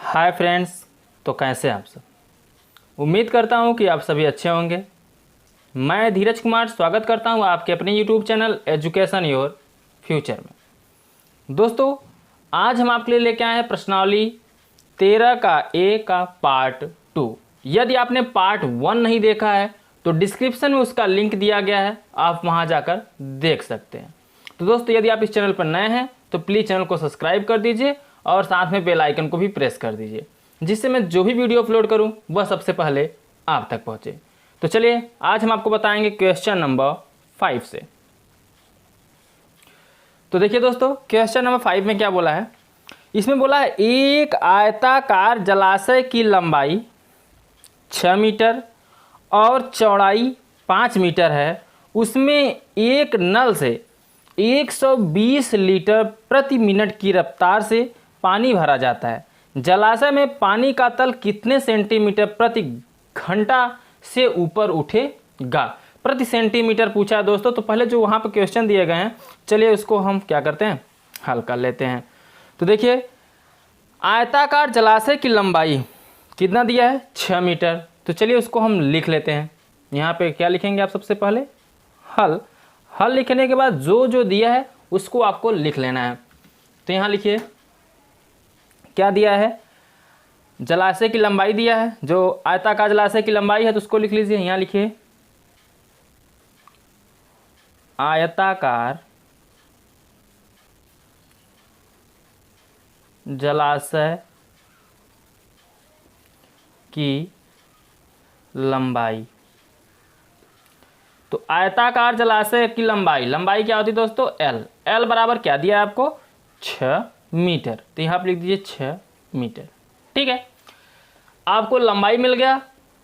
Hi friends, तो कैसे हैं आप सब। उम्मीद करता हूं कि आप सभी अच्छे होंगे। मैं धीरज कुमार स्वागत करता हूं आपके अपने YouTube channel education your future में। दोस्तों, आज हम आपके लिए लेके आए हैं प्रश्नावली 13 का ए का पार्ट 2। यदि आपने पार्ट 1 नहीं देखा है तो डिस्क्रिप्शन में उसका लिंक दिया गया है, आप वहां जाकर देख सकते हैं। तो दोस्तों, यदि आप इस चैनल पर नए हैं तो प्लीज़ चैनल को सब्सक्राइब कर दीजिए और साथ में बेल आइकन को भी प्रेस कर दीजिए, जिससे मैं जो भी वीडियो अपलोड करूं वह सबसे पहले आप तक पहुंचे। तो चलिए, आज हम आपको बताएंगे क्वेश्चन नंबर 5 से। तो देखिए दोस्तों, क्वेश्चन नंबर 5 में क्या बोला है। इसमें बोला है एक आयताकार जलाशय की लंबाई 6 मीटर और चौड़ाई 5 मीटर है। उसमें एक नल से 120 लीटर प्रति मिनट की रफ्तार से पानी भरा जाता है। जलाशय में पानी का तल कितने सेंटीमीटर प्रति घंटा से ऊपर उठेगा। प्रति सेंटीमीटर पूछा है दोस्तों। तो पहले जो वहाँ पर क्वेश्चन दिए गए हैं, चलिए उसको हम क्या करते हैं, हल कर लेते हैं। तो देखिए, आयताकार जलाशय की लंबाई कितना दिया है, 6 मीटर। तो चलिए उसको हम लिख लेते हैं। यहाँ पे क्या लिखेंगे आप, सबसे पहले हल लिखने के बाद जो जो दिया है उसको आपको लिख लेना है। तो यहाँ लिखिए क्या दिया है, जलाशय की लंबाई दिया है, जो आयताकार जलाशय की लंबाई है तो उसको लिख लीजिए। यहाँ लिखिए आयताकार जलाशय की लंबाई। तो आयताकार जलाशय की लंबाई क्या होती है दोस्तों, एल बराबर क्या दिया है आपको, 6 मीटर। तो यहाँ पर लिख दीजिए 6 मीटर। ठीक है, आपको लंबाई मिल गया।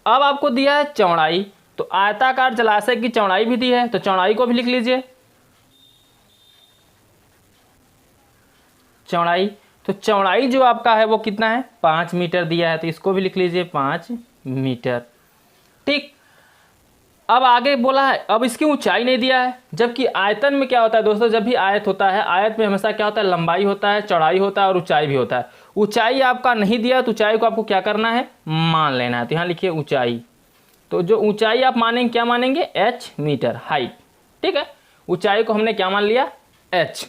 अब आपको दिया है चौड़ाई। तो आयताकार जलाशय की चौड़ाई भी दी है, तो चौड़ाई को भी लिख लीजिए। चौड़ाई, तो चौड़ाई जो आपका है वो कितना है, 5 मीटर दिया है, तो इसको भी लिख लीजिए 5 मीटर। ठीक, अब आगे बोला है, अब इसकी ऊंचाई नहीं दिया है। जबकि आयतन में क्या होता है दोस्तों, जब भी आयत होता है, आयत में हमेशा क्या होता है, लंबाई होता है, चौड़ाई होता है और ऊंचाई भी होता है। ऊंचाई आपका नहीं दिया, तो ऊंचाई को आपको क्या करना है, मान लेना है। तो यहाँ लिखिए ऊंचाई। तो जो ऊंचाई आप मानेंगे, क्या मानेंगे, h मीटर हाइट। ठीक है, ऊंचाई को हमने क्या मान लिया, h।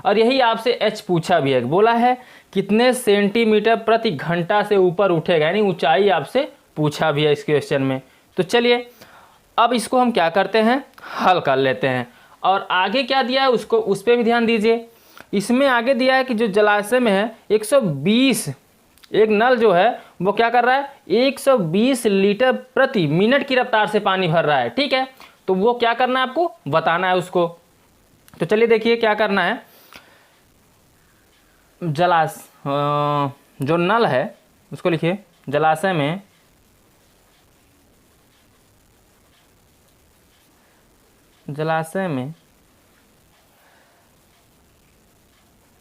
और यही आपसे h पूछा भी है, बोला है कितने सेंटीमीटर प्रति घंटा से ऊपर उठेगा, यानी ऊंचाई आपसे पूछा भी है इस क्वेश्चन में। तो चलिए अब इसको हम क्या करते हैं, हल कर लेते हैं। और आगे क्या दिया है उसको, उस पर भी ध्यान दीजिए। इसमें आगे दिया है कि जो जलाशय में है 120, एक नल जो है वो क्या कर रहा है, 120 लीटर प्रति मिनट की रफ्तार से पानी भर रहा है। ठीक है, तो वो क्या करना है, आपको बताना है उसको। तो चलिए देखिए क्या करना है। जो नल है उसको लिखिए, जलाशय में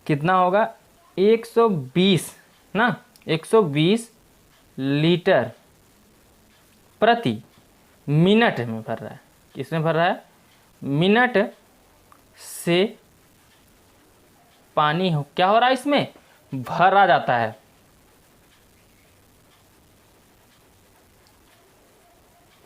कितना होगा, 120 ना, 120 लीटर प्रति मिनट में भर रहा है। किसमें भर रहा है, मिनट से पानी क्या हो रहा है, इसमें भरा जाता है।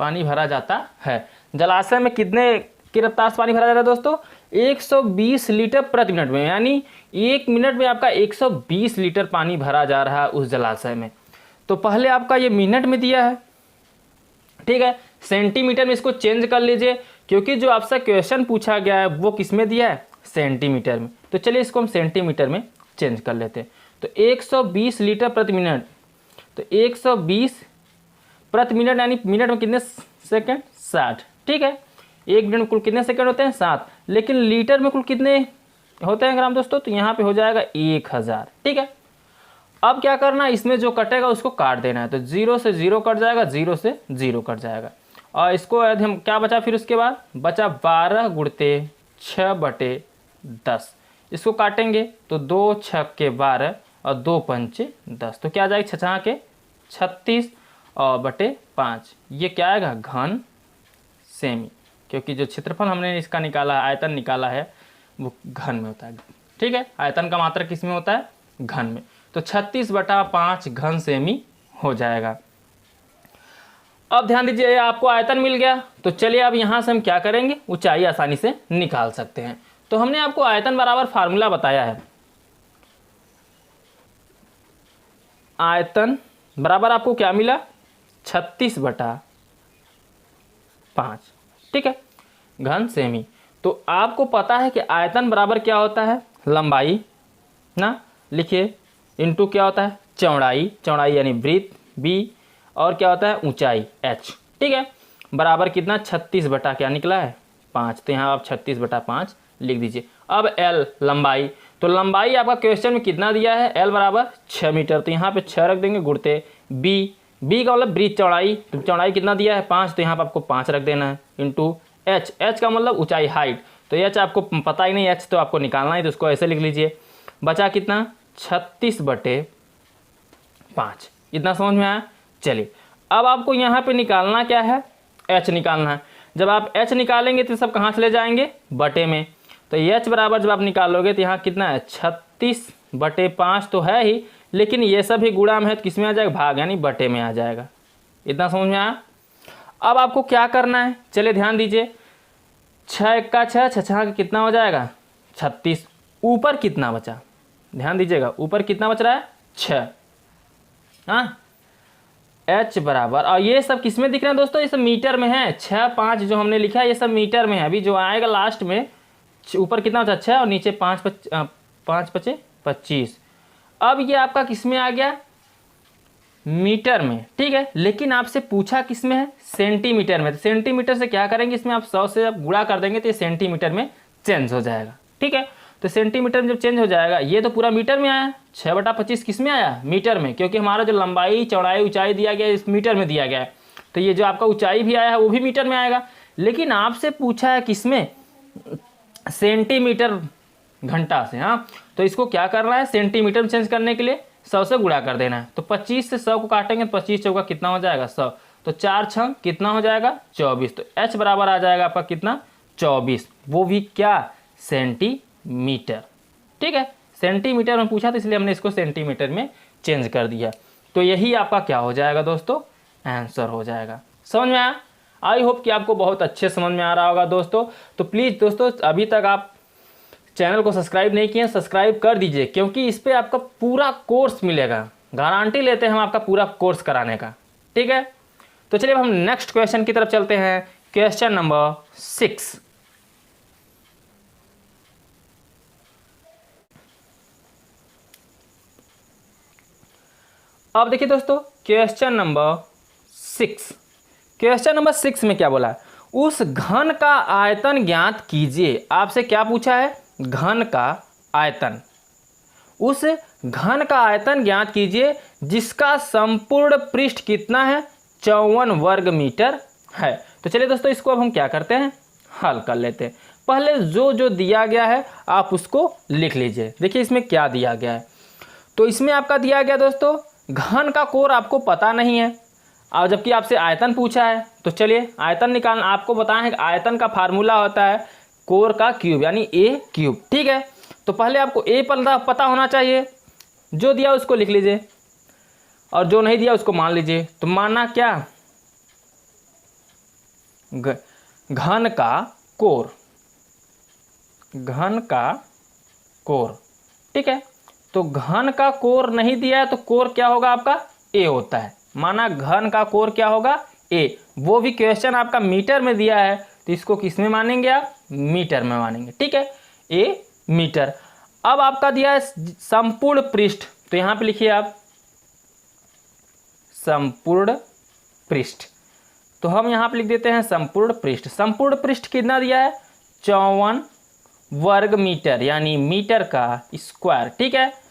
पानी भरा जाता है। जलाशय में कितने की रफ्तार से पानी भरा जाता है दोस्तों, 120 लीटर प्रति मिनट में, यानी 1 मिनट में आपका 120 लीटर पानी भरा जा रहा है उस जलाशय में। तो पहले आपका ये मिनट में दिया है, ठीक है। सेंटीमीटर में इसको चेंज कर लीजिए, क्योंकि जो आपसे क्वेश्चन पूछा गया है वो किस में दिया है, सेंटीमीटर में। तो चलिए इसको हम सेंटीमीटर में चेंज कर लेते हैं। तो 120 लीटर प्रति मिनट, तो 120 प्रति मिनट यानी मिनट में कितने सेकंड, 60। ठीक है, एक मिनट में कुल कितने सेकंड होते हैं, 7। लेकिन लीटर में कुल कितने होते हैं ग्राम दोस्तों, तो यहाँ पे हो जाएगा 1000। ठीक है, अब क्या करना है, इसमें जो कटेगा उसको काट देना है। तो 0 से 0 कट जाएगा, 0 से 0 कट जाएगा। और इसको यदि हम क्या बचा, फिर उसके बाद बचा 12 गुणते 6/10। इसको काटेंगे तो 2 छक्के 12 और 2 पंचे 10। तो क्या आ जाएगा, 6 के 36 और बटे 5। ये क्या आएगा, घन सेमी, क्योंकि जो क्षेत्रफल हमने इसका निकाला है, आयतन निकाला है, वो घन में होता है। ठीक है, आयतन का मात्रक किस में होता है, घन में। तो 36/5 घन सेमी हो जाएगा। अब ध्यान दीजिए, आपको आयतन मिल गया, तो चलिए अब यहाँ से हम क्या करेंगे, ऊंचाई आसानी से निकाल सकते हैं। तो हमने आपको आयतन बराबर फार्मूला बताया है। आयतन बराबर आपको क्या मिला, 36/5, ठीक है, घन सेमी। तो आपको पता है कि आयतन बराबर क्या होता है, लंबाई ना, लिखिए, इनटू क्या होता है, चौड़ाई, चौड़ाई यानी ब्रीथ बी, और क्या होता है, ऊंचाई h, ठीक है, बराबर कितना, 36 क्या निकला है, 5। तो यहाँ आप 36/5 लिख दीजिए। अब l लंबाई, तो लंबाई आपका क्वेश्चन में कितना दिया है, l बराबर 6 मीटर, तो यहाँ पे 6 रख देंगे, गुणते b का मतलब ब्रीथ चौड़ाई, तो चौड़ाई कितना दिया है, 5, तो यहाँ पे आपको 5 रख देना है, इंटू h का मतलब ऊंचाई, हाइट, तो h आपको पता ही नहीं, h तो आपको निकालना है, तो उसको ऐसे लिख लीजिए। बचा कितना, 36/5, इतना समझ में आया। चलिए अब आपको यहाँ पे निकालना क्या है, h निकालना है। जब आप h निकालेंगे तो सब कहाँ चले जाएंगे, बटे में, तो h बराबर जब आप निकालोगे तो यहाँ कितना है, 36/5 तो है ही, लेकिन ये सब ही गुणा में है, तो किस में आ जाएगा, भाग, यानी बटे में आ जाएगा। इतना समझ में आया। अब आपको क्या करना है, चलिए ध्यान दीजिए, 6 का 6, 6 कितना हो जाएगा, 36, ऊपर कितना बचा, ध्यान दीजिएगा, ऊपर कितना बच रहा है, 6, हाँ, h बराबर, और ये सब किस में दिख रहे हैं दोस्तों, ये सब मीटर में है, 6, 5 जो हमने लिखा है ये सब मीटर में है। अभी जो आएगा लास्ट में, ऊपर कितना बचा, 6, और नीचे 5 5 25। अब ये आपका किस में आ गया, मीटर में, ठीक है, लेकिन आपसे पूछा किस में है, सेंटीमीटर में। तो सेंटीमीटर से क्या करेंगे, इसमें आप 100 से आप गुणा कर देंगे तो ये सेंटीमीटर में चेंज हो जाएगा, ठीक है। तो सेंटीमीटर में जब चेंज हो जाएगा, ये तो पूरा मीटर में आया, 6/25 किस में आया, मीटर में, क्योंकि हमारा जो लंबाई चौड़ाई ऊंचाई दिया गया है इस मीटर में दिया गया है, तो ये जो आपका ऊंचाई भी आया है वो भी मीटर में आएगा। लेकिन आपसे पूछा है किस में, सेंटीमीटर घंटा से, हाँ, तो इसको क्या करना है, सेंटीमीटर में चेंज करने के लिए 100 से गुणा कर देना है। तो 25 से 100 को काटेंगे तो 25 चौका कितना हो जाएगा, 100, तो 4 6 कितना हो जाएगा, 24। तो h बराबर आ जाएगा आपका कितना, 24, वो भी क्या, सेंटीमीटर, ठीक है, सेंटीमीटर में पूछा तो इसलिए हमने इसको सेंटीमीटर में चेंज कर दिया। तो यही आपका क्या हो जाएगा दोस्तों, आंसर हो जाएगा। समझ में आया। आई होप कि आपको बहुत अच्छे समझ में आ रहा होगा दोस्तों। तो प्लीज़ दोस्तों, अभी तक आप चैनल को सब्सक्राइब नहीं किए, सब्सक्राइब कर दीजिए, क्योंकि इस पर आपका पूरा कोर्स मिलेगा, गारंटी लेते हैं हम आपका पूरा कोर्स कराने का, ठीक है। तो चलिए अब हम नेक्स्ट क्वेश्चन की तरफ चलते हैं, क्वेश्चन नंबर 6। अब देखिए दोस्तों, क्वेश्चन नंबर 6, क्वेश्चन नंबर 6 में क्या बोला है, उस घन का आयतन ज्ञात कीजिए। आपसे क्या पूछा है, घन का आयतन, उस घन का आयतन ज्ञात कीजिए जिसका संपूर्ण पृष्ठ कितना है, 54 वर्ग मीटर है। तो चलिए दोस्तों, इसको अब हम क्या करते हैं, हल कर लेते हैं। पहले जो जो दिया गया है आप उसको लिख लीजिए। देखिए इसमें क्या दिया गया है, तो इसमें आपका दिया गया दोस्तों, घन का कोर आपको पता नहीं है, और जबकि आपसे आयतन पूछा है। तो चलिए आयतन निकालना, आपको बताएं कि आयतन का फार्मूला होता है कोर का क्यूब, यानी a क्यूब, ठीक है। तो पहले आपको a पता होना चाहिए, जो दिया उसको लिख लीजिए, और जो नहीं दिया उसको मान लीजिए। तो माना क्या, घन का कोर, घन का कोर, ठीक है। तो घन का कोर नहीं दिया है तो कोर क्या होगा आपका, a होता है। माना घन का कोर क्या होगा, a, वो भी क्वेश्चन आपका मीटर में दिया है, तो इसको किस में मानेंगे आप, मीटर में मानेंगे, ठीक है, a मीटर। अब आपका दिया है संपूर्ण पृष्ठ, तो यहाँ पे लिखिए आप संपूर्ण पृष्ठ, तो हम यहाँ पे लिख देते हैं संपूर्ण पृष्ठ। संपूर्ण पृष्ठ कितना दिया है, 54 वर्ग मीटर, यानी मीटर का स्क्वायर, ठीक है।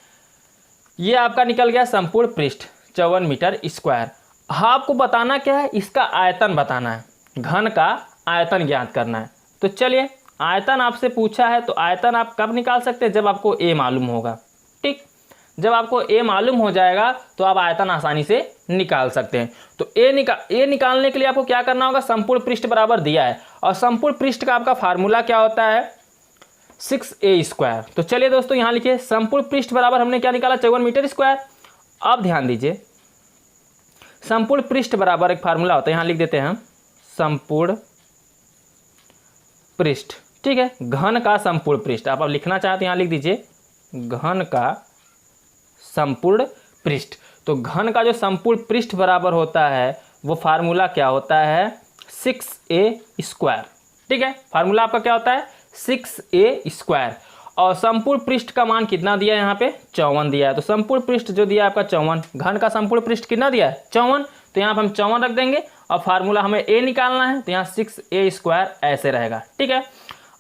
ये आपका निकल गया संपूर्ण पृष्ठ 54 मीटर स्क्वायर। आपको बताना क्या है, इसका आयतन बताना है, घन का आयतन ज्ञात करना है। तो चलिए आयतन आपसे पूछा है, तो आयतन आप कब निकाल सकते हैं, जब आपको a मालूम होगा, ठीक। जब आपको a मालूम हो जाएगा तो आप आयतन आसानी से निकाल सकते हैं। तो a निकालने के लिए आपको क्या करना होगा, संपूर्ण पृष्ठ बराबर दिया है, और संपूर्ण पृष्ठ का आपका फार्मूला क्या होता है, 6a²। तो चलिए दोस्तों यहाँ लिखिए संपूर्ण पृष्ठ बराबर हमने क्या निकाला 54 मीटर स्क्वायर। अब ध्यान दीजिए संपूर्ण पृष्ठ बराबर एक फार्मूला होता है, यहाँ लिख देते हैं हम संपूर्ण पृष्ठ, ठीक है, घन का संपूर्ण पृष्ठ। आप अब लिखना चाहते हैं यहाँ लिख दीजिए घन का संपूर्ण पृष्ठ। तो घन का जो संपूर्ण पृष्ठ बराबर होता है वो फार्मूला क्या होता है 6a², ठीक है। फार्मूला आपका क्या होता है 6a²। और संपूर्ण पृष्ठ का मान कितना दिया है यहाँ पे 54 दिया है। तो संपूर्ण पृष्ठ जो दिया है आपका 54, घन का संपूर्ण पृष्ठ कितना दिया है 54, तो यहाँ पर हम 54 रख देंगे और फार्मूला हमें a निकालना है, तो यहाँ 6a² ऐसे रहेगा, ठीक है।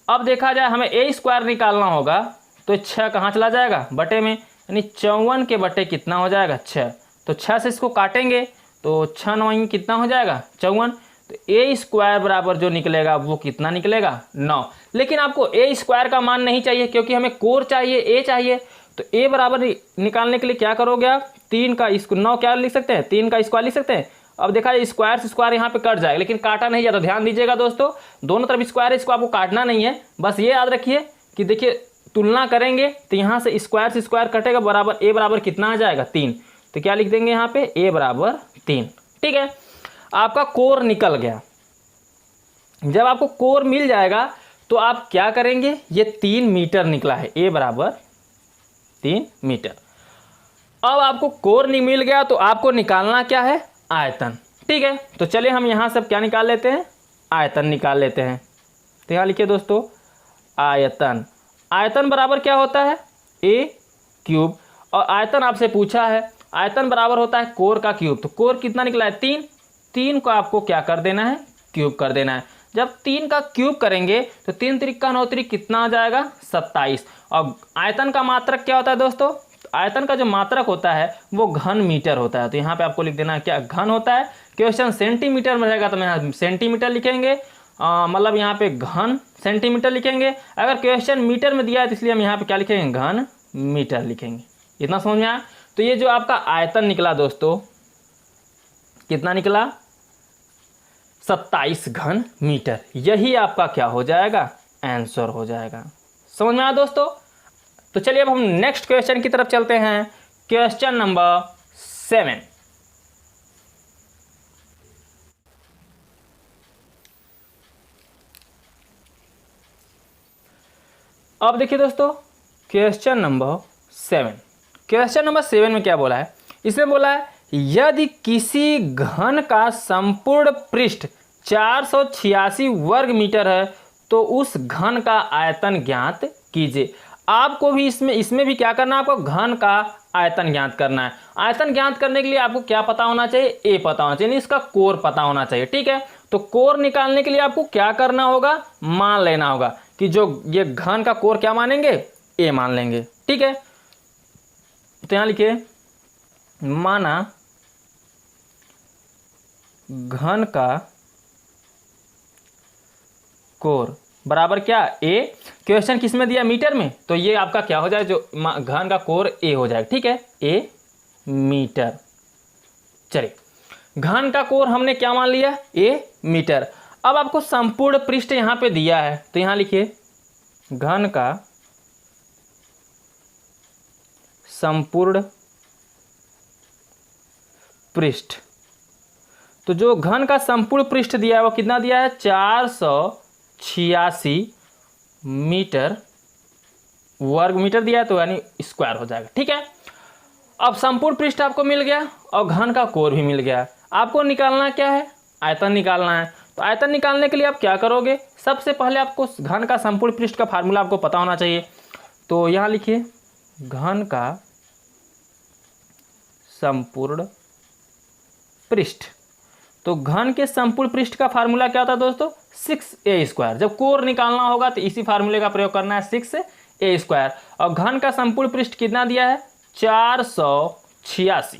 अब देखा जाए हमें a² निकालना होगा तो 6 कहाँ चला जाएगा बटे में, यानी 54 के बटे कितना हो जाएगा 6। तो 6 से इसको काटेंगे तो 6 9 कितना हो जाएगा 54। तो a² बराबर जो निकलेगा वो कितना निकलेगा 9। लेकिन आपको a² का मान नहीं चाहिए क्योंकि हमें कोर चाहिए, a चाहिए। तो a बराबर निकालने के लिए क्या करोगे आप 3 का 9 क्या लिख सकते हैं 3 का स्क्वायर लिख सकते हैं। अब देखा जाए स्क्वायर से स्क्वायर यहाँ पे कट जाएगा लेकिन काटा नहीं जाता। ध्यान दीजिएगा दोस्तों दोनों तरफ स्क्वायर है, इसको आपको काटना नहीं है। बस ये याद रखिए कि देखिए तुलना करेंगे तो यहाँ से स्क्वायर कटेगा बराबर a बराबर कितना आ जाएगा 3। तो क्या लिख देंगे यहाँ पे a बराबर 3, ठीक है। आपका कोर निकल गया। जब आपको कोर मिल जाएगा तो आप क्या करेंगे, ये 3 मीटर निकला है, a बराबर 3 मीटर। अब आपको कोर नहीं मिल गया तो आपको निकालना क्या है आयतन, ठीक है। तो चलिए हम यहाँ सब क्या निकाल लेते हैं आयतन निकाल लेते हैं। तो यहाँ लिखिए दोस्तों आयतन, आयतन बराबर क्या होता है a³ और आयतन आपसे पूछा है आयतन बराबर होता है कोर का क्यूब। तो कोर कितना निकला है 3 को आपको क्या कर देना है क्यूब कर देना है। जब 3 का क्यूब करेंगे तो 3 त्रिक 9 त्रिक कितना आ जाएगा 27। और आयतन का मात्रक क्या होता है दोस्तों, आयतन का जो मात्रक होता है वो घन मीटर होता है। तो यहाँ पे आपको लिख देना है क्या घन होता है। क्वेश्चन सेंटीमीटर में रहेगा तो यहाँ सेंटीमीटर लिखेंगे, मतलब यहाँ पे घन सेंटीमीटर लिखेंगे। अगर क्वेश्चन मीटर में दिया है तो इसलिए हम यहाँ पे क्या लिखेंगे घन मीटर लिखेंगे। इतना समझ में आया। तो ये जो आपका आयतन निकला दोस्तों कितना निकला 27 घन मीटर, यही आपका क्या हो जाएगा आंसर हो जाएगा। समझ में आया दोस्तों। तो चलिए अब हम नेक्स्ट क्वेश्चन की तरफ चलते हैं। Question number 7। अब देखिए दोस्तों क्वेश्चन नंबर 7। क्वेश्चन नंबर 7 में क्या बोला है, इसमें बोला है यदि किसी घन का संपूर्ण पृष्ठ 486 वर्ग मीटर है तो उस घन का आयतन ज्ञात कीजिए। आपको भी इसमें भी क्या करना है, आपको घन का आयतन ज्ञात करना है। आयतन ज्ञात करने के लिए आपको क्या पता होना चाहिए a पता होना चाहिए, इसका कोर पता होना चाहिए, ठीक है। तो कोर निकालने के लिए आपको क्या करना होगा मान लेना होगा कि जो ये घन का कोर क्या मानेंगे a मान लेंगे, ठीक है। तो यहां लिखिए माना घन का कोर बराबर क्या a। क्वेश्चन किस में दिया मीटर में, तो ये आपका क्या हो जाए जो घन का कोर a हो जाए, ठीक है a मीटर। चलिए घन का कोर हमने क्या मान लिया a मीटर। अब आपको संपूर्ण पृष्ठ यहां पे दिया है तो यहां लिखिए घन का संपूर्ण पृष्ठ। तो जो घन का संपूर्ण पृष्ठ दिया है वो कितना दिया है 486 मीटर वर्ग मीटर दिया है, तो यानी स्क्वायर हो जाएगा, ठीक है। अब संपूर्ण पृष्ठ आपको मिल गया और घन का कोर भी मिल गया। आपको निकालना क्या है आयतन निकालना है। तो आयतन निकालने के लिए आप क्या करोगे, सबसे पहले आपको घन का संपूर्ण पृष्ठ का फार्मूला आपको पता होना चाहिए। तो यहां लिखिए घन का संपूर्ण पृष्ठ। तो घन के संपूर्ण पृष्ठ का फार्मूला क्या होता है दोस्तों 6a²। जब कोर निकालना होगा तो इसी फार्मूले का प्रयोग करना है 6a²। और घन का संपूर्ण पृष्ठ कितना दिया है 486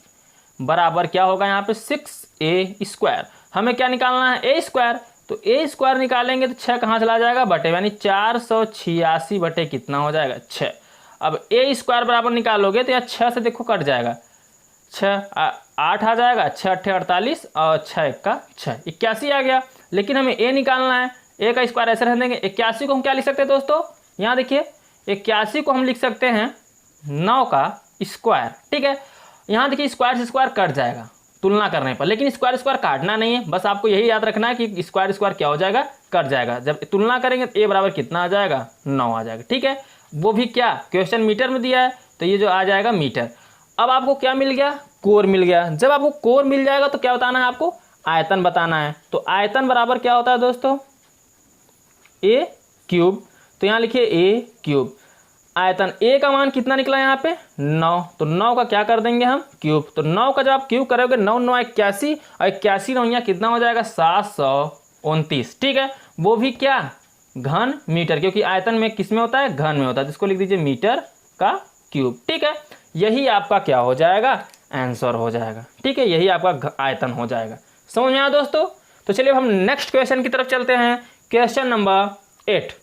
बराबर क्या होगा यहाँ पे 6a²। हमें क्या निकालना है a²। तो a² निकालेंगे तो 6 कहाँ चला जाएगा बटे, यानी 486 बटे कितना हो जाएगा 6। अब a² बराबर निकालोगे तो यहाँ 6 से देखो कट जाएगा, 6 8 आ जाएगा, 6 8 48 और 6 1 6 81 आ गया। लेकिन हमें a निकालना है, a का स्क्वायर ऐसे रहने देंगे 81 को हम क्या लिख सकते हैं दोस्तों यहाँ देखिए 81 को हम लिख सकते हैं 9 का स्क्वायर, ठीक है। यहाँ देखिए स्क्वायर से स्क्वायर कट जाएगा तुलना करने पर, लेकिन स्क्वायर स्क्वायर काटना नहीं है, बस आपको यही याद रखना है कि स्क्वायर स्क्वायर क्या हो जाएगा, कट जाएगा। जब तुलना करेंगे तो ए बराबर कितना आ जाएगा, 9 आ जाएगा, ठीक है। वो भी क्या, क्वेश्चन मीटर में दिया है तो ये जो आ जाएगा मीटर। अब आपको क्या मिल गया, कोर मिल गया। जब आपको कोर मिल जाएगा तो क्या बताना है, आपको आयतन बताना है। तो आयतन बराबर क्या होता है दोस्तों, ए क्यूब। तो यहाँ लिखिए ए क्यूब। आयतन ए का मान कितना निकला यहाँ पे 9, तो 9 का क्या कर देंगे हम क्यूब। तो 9 का जब आप क्यूब करोगे 9 9 81 और 81 9 कितना हो जाएगा 729, ठीक है। वो भी क्या, घन मीटर, क्योंकि आयतन में किस में होता है, घन में होता है। तो इसको लिख दीजिए मीटर का क्यूब, ठीक है। यही आपका क्या हो जाएगा, आंसर हो जाएगा, ठीक है। यही आपका आयतन हो जाएगा। समझ में आया दोस्तों। तो चलिए अब हम नेक्स्ट क्वेश्चन की तरफ चलते हैं। Question number 8।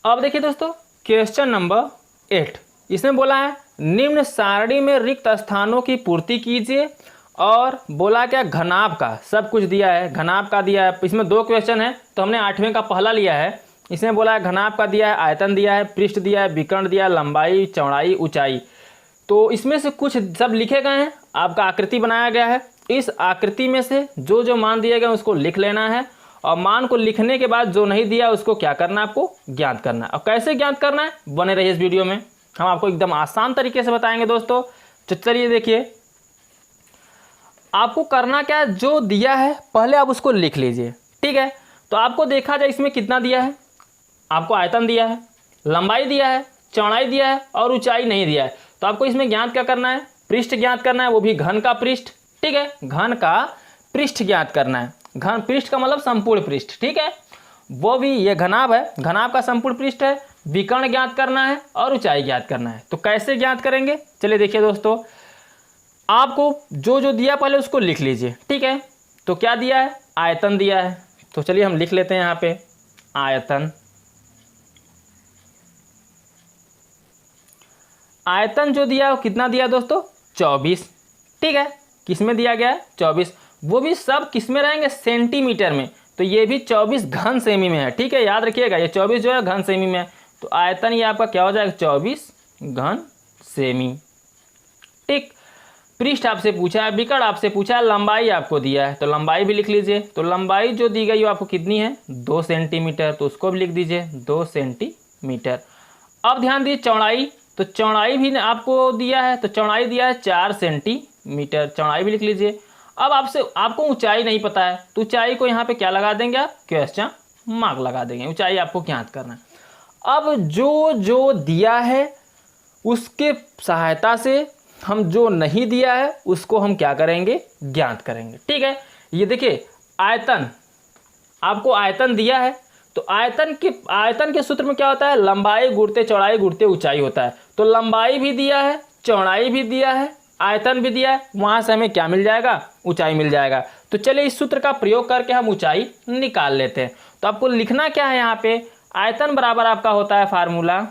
अब देखिए दोस्तों क्वेश्चन नंबर 8, इसमें बोला है निम्न सारणी में रिक्त स्थानों की पूर्ति कीजिए, और बोला क्या, घनाभ का सब कुछ दिया है, घनाभ का दिया है। इसमें 2 क्वेश्चन है तो हमने 8वें का पहला लिया है। इसमें बोला है घनाभ का दिया है, आयतन दिया है, पृष्ठ दिया है, विकर्ण दिया है, लंबाई, चौड़ाई, ऊंचाई। तो इसमें से कुछ सब लिखे गए हैं, आपका आकृति बनाया गया है। इस आकृति में से जो जो मान दिए गए उसको लिख लेना है, और मान को लिखने के बाद जो नहीं दिया उसको क्या करना है, आपको ज्ञात करना है। और कैसे ज्ञात करना है, बने रहिए इस वीडियो में, हम आपको एकदम आसान तरीके से बताएंगे दोस्तों। तो चलिए देखिए, आपको करना क्या है, जो दिया है पहले आप उसको लिख लीजिए, ठीक है। तो आपको देखा जाए इसमें कितना दिया है, आपको आयतन दिया है, लंबाई दिया है, चौड़ाई दिया है और ऊंचाई नहीं दिया है। तो आपको इसमें ज्ञात क्या करना है, पृष्ठ ज्ञात करना है, वो भी घन का पृष्ठ, ठीक है। घन का पृष्ठ ज्ञात करना है। घन पृष्ठ का मतलब संपूर्ण पृष्ठ, ठीक है। वो भी ये घनाभ है, घनाभ का संपूर्ण पृष्ठ है। विकर्ण ज्ञात करना है और ऊंचाई ज्ञात करना है। तो कैसे ज्ञात करेंगे, चलिए देखिए दोस्तों, आपको जो जो दिया पहले उसको लिख लीजिए, ठीक है। तो क्या दिया है, आयतन दिया है, तो चलिए हम लिख लेते हैं यहाँ पे आयतन। आयतन जो दिया है वो कितना दिया दोस्तों, 24, ठीक है। किस में दिया गया है, 24। वो भी सब किस में रहेंगे, सेंटीमीटर में। तो ये भी 24 घन सेमी में है, ठीक है। याद रखिएगा ये 24 जो है घन सेमी में है। तो आयतन ये आपका क्या हो जाएगा, 24 घन सेमी, ठीक। पृष्ठ आपसे पूछा है, विकर्ण आपसे पूछा है, लंबाई आपको दिया है तो लंबाई भी लिख लीजिए। तो लंबाई जो दी गई वो आपको कितनी है, 2 सेंटीमीटर, तो उसको भी लिख दीजिए 2 सेंटीमीटर। अब ध्यान दीजिए चौड़ाई, तो चौड़ाई भी आपको दिया है, तो चौड़ाई दिया है 4 सेंटीमीटर, चौड़ाई भी लिख लीजिए। अब आपको ऊंचाई नहीं पता है, तो ऊंचाई को यहाँ पे क्या लगा देंगे आप, क्वेश्चन मार्क लगा देंगे। ऊंचाई आपको ज्ञात करना है। अब जो जो दिया है उसके सहायता से हम जो नहीं दिया है उसको हम क्या करेंगे, ज्ञात करेंगे, ठीक है। ये देखिए आयतन, आपको आयतन दिया है, तो आयतन के सूत्र में क्या होता है, लंबाई गुणते चौड़ाई गुणते ऊंचाई होता है। तो लंबाई भी दिया है, चौड़ाई भी दिया है, आयतन भी दिया है, वहां से हमें क्या मिल जाएगा, ऊंचाई मिल जाएगा। तो चलिए इस सूत्र का प्रयोग करके हम ऊंचाई निकाल लेते हैं। तो आपको लिखना क्या है यहाँ पे, आयतन बराबर आपका होता है फार्मूला,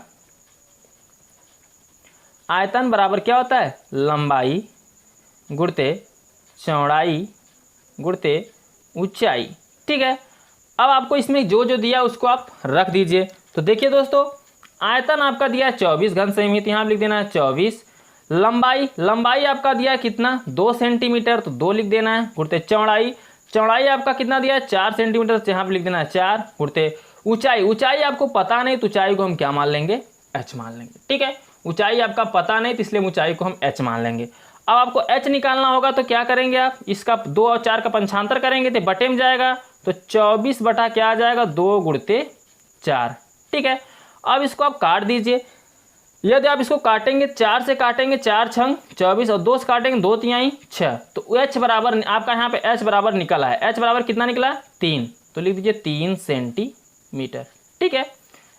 आयतन बराबर क्या होता है, लंबाई गुणते चौड़ाई गुणते ऊंचाई, ठीक है। अब आपको इसमें जो जो दिया उसको आप रख दीजिए। तो देखिए दोस्तों, आयतन आपका दिया है 24 घन सेमी, तो यहाँ लिख देना है 24। लंबाई आपका दिया है कितना, 2 सेंटीमीटर, तो 2 लिख देना है। गुणते चौड़ाई आपका कितना दिया है, 4 सेंटीमीटर, तो यहाँ पर लिख देना है 4। गुणते ऊंचाई आपको पता नहीं, तो ऊंचाई को हम क्या मान लेंगे, h मान लेंगे, ठीक है। ऊंचाई आपका पता नहीं तो इसलिए ऊंचाई को हम h मान लेंगे। अब आपको h निकालना होगा तो क्या करेंगे आप, इसका 2 और 4 का पंचांतर करेंगे तो बटे में जाएगा। तो 24 बटा क्या आ जाएगा, 2 गुणते 4, ठीक है। अब इसको आप काट दीजिए। यदि आप इसको काटेंगे, 4 से काटेंगे 4 छंग 24 और 2 से काटेंगे 2 तिहाई 6, तो h बराबर आपका यहाँ पे h बराबर निकला है। h बराबर कितना निकला है, 3, तो लिख दीजिए 3 सेंटीमीटर, ठीक है।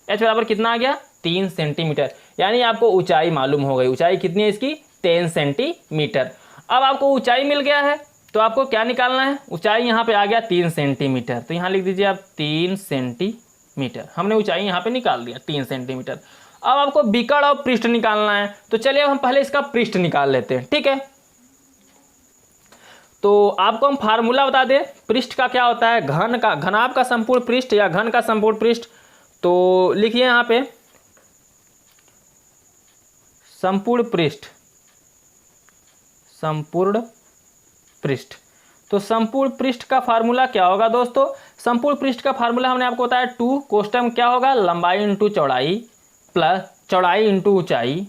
h बराबर कितना आ गया, 3 सेंटीमीटर, यानी आपको ऊंचाई मालूम हो गई। ऊंचाई कितनी है इसकी, 10 सेंटीमीटर। अब आपको ऊंचाई मिल गया है तो आपको क्या निकालना है, ऊंचाई यहाँ पे आ गया 3 सेंटीमीटर, तो यहाँ लिख दीजिए आप 3 सेंटीमीटर। हमने ऊंचाई यहाँ पे निकाल दिया 3 सेंटीमीटर। अब आपको विकर्ण और पृष्ठ निकालना है, तो चलिए हम पहले इसका पृष्ठ निकाल लेते हैं, ठीक है। तो आपको हम फार्मूला बता दें पृष्ठ का क्या होता है, घन का, घनाभ का संपूर्ण पृष्ठ या घन का संपूर्ण पृष्ठ। तो लिखिए यहाँ पे संपूर्ण पृष्ठ, संपूर्ण पृष्ठ। तो संपूर्ण पृष्ठ का फार्मूला क्या होगा दोस्तों, संपूर्ण पृष्ठ का फार्मूला हमने आपको बताया 2 कोष्टक क्या होगा, लंबाई इंटू चौड़ाई प्लस चौड़ाई इंटू ऊंचाई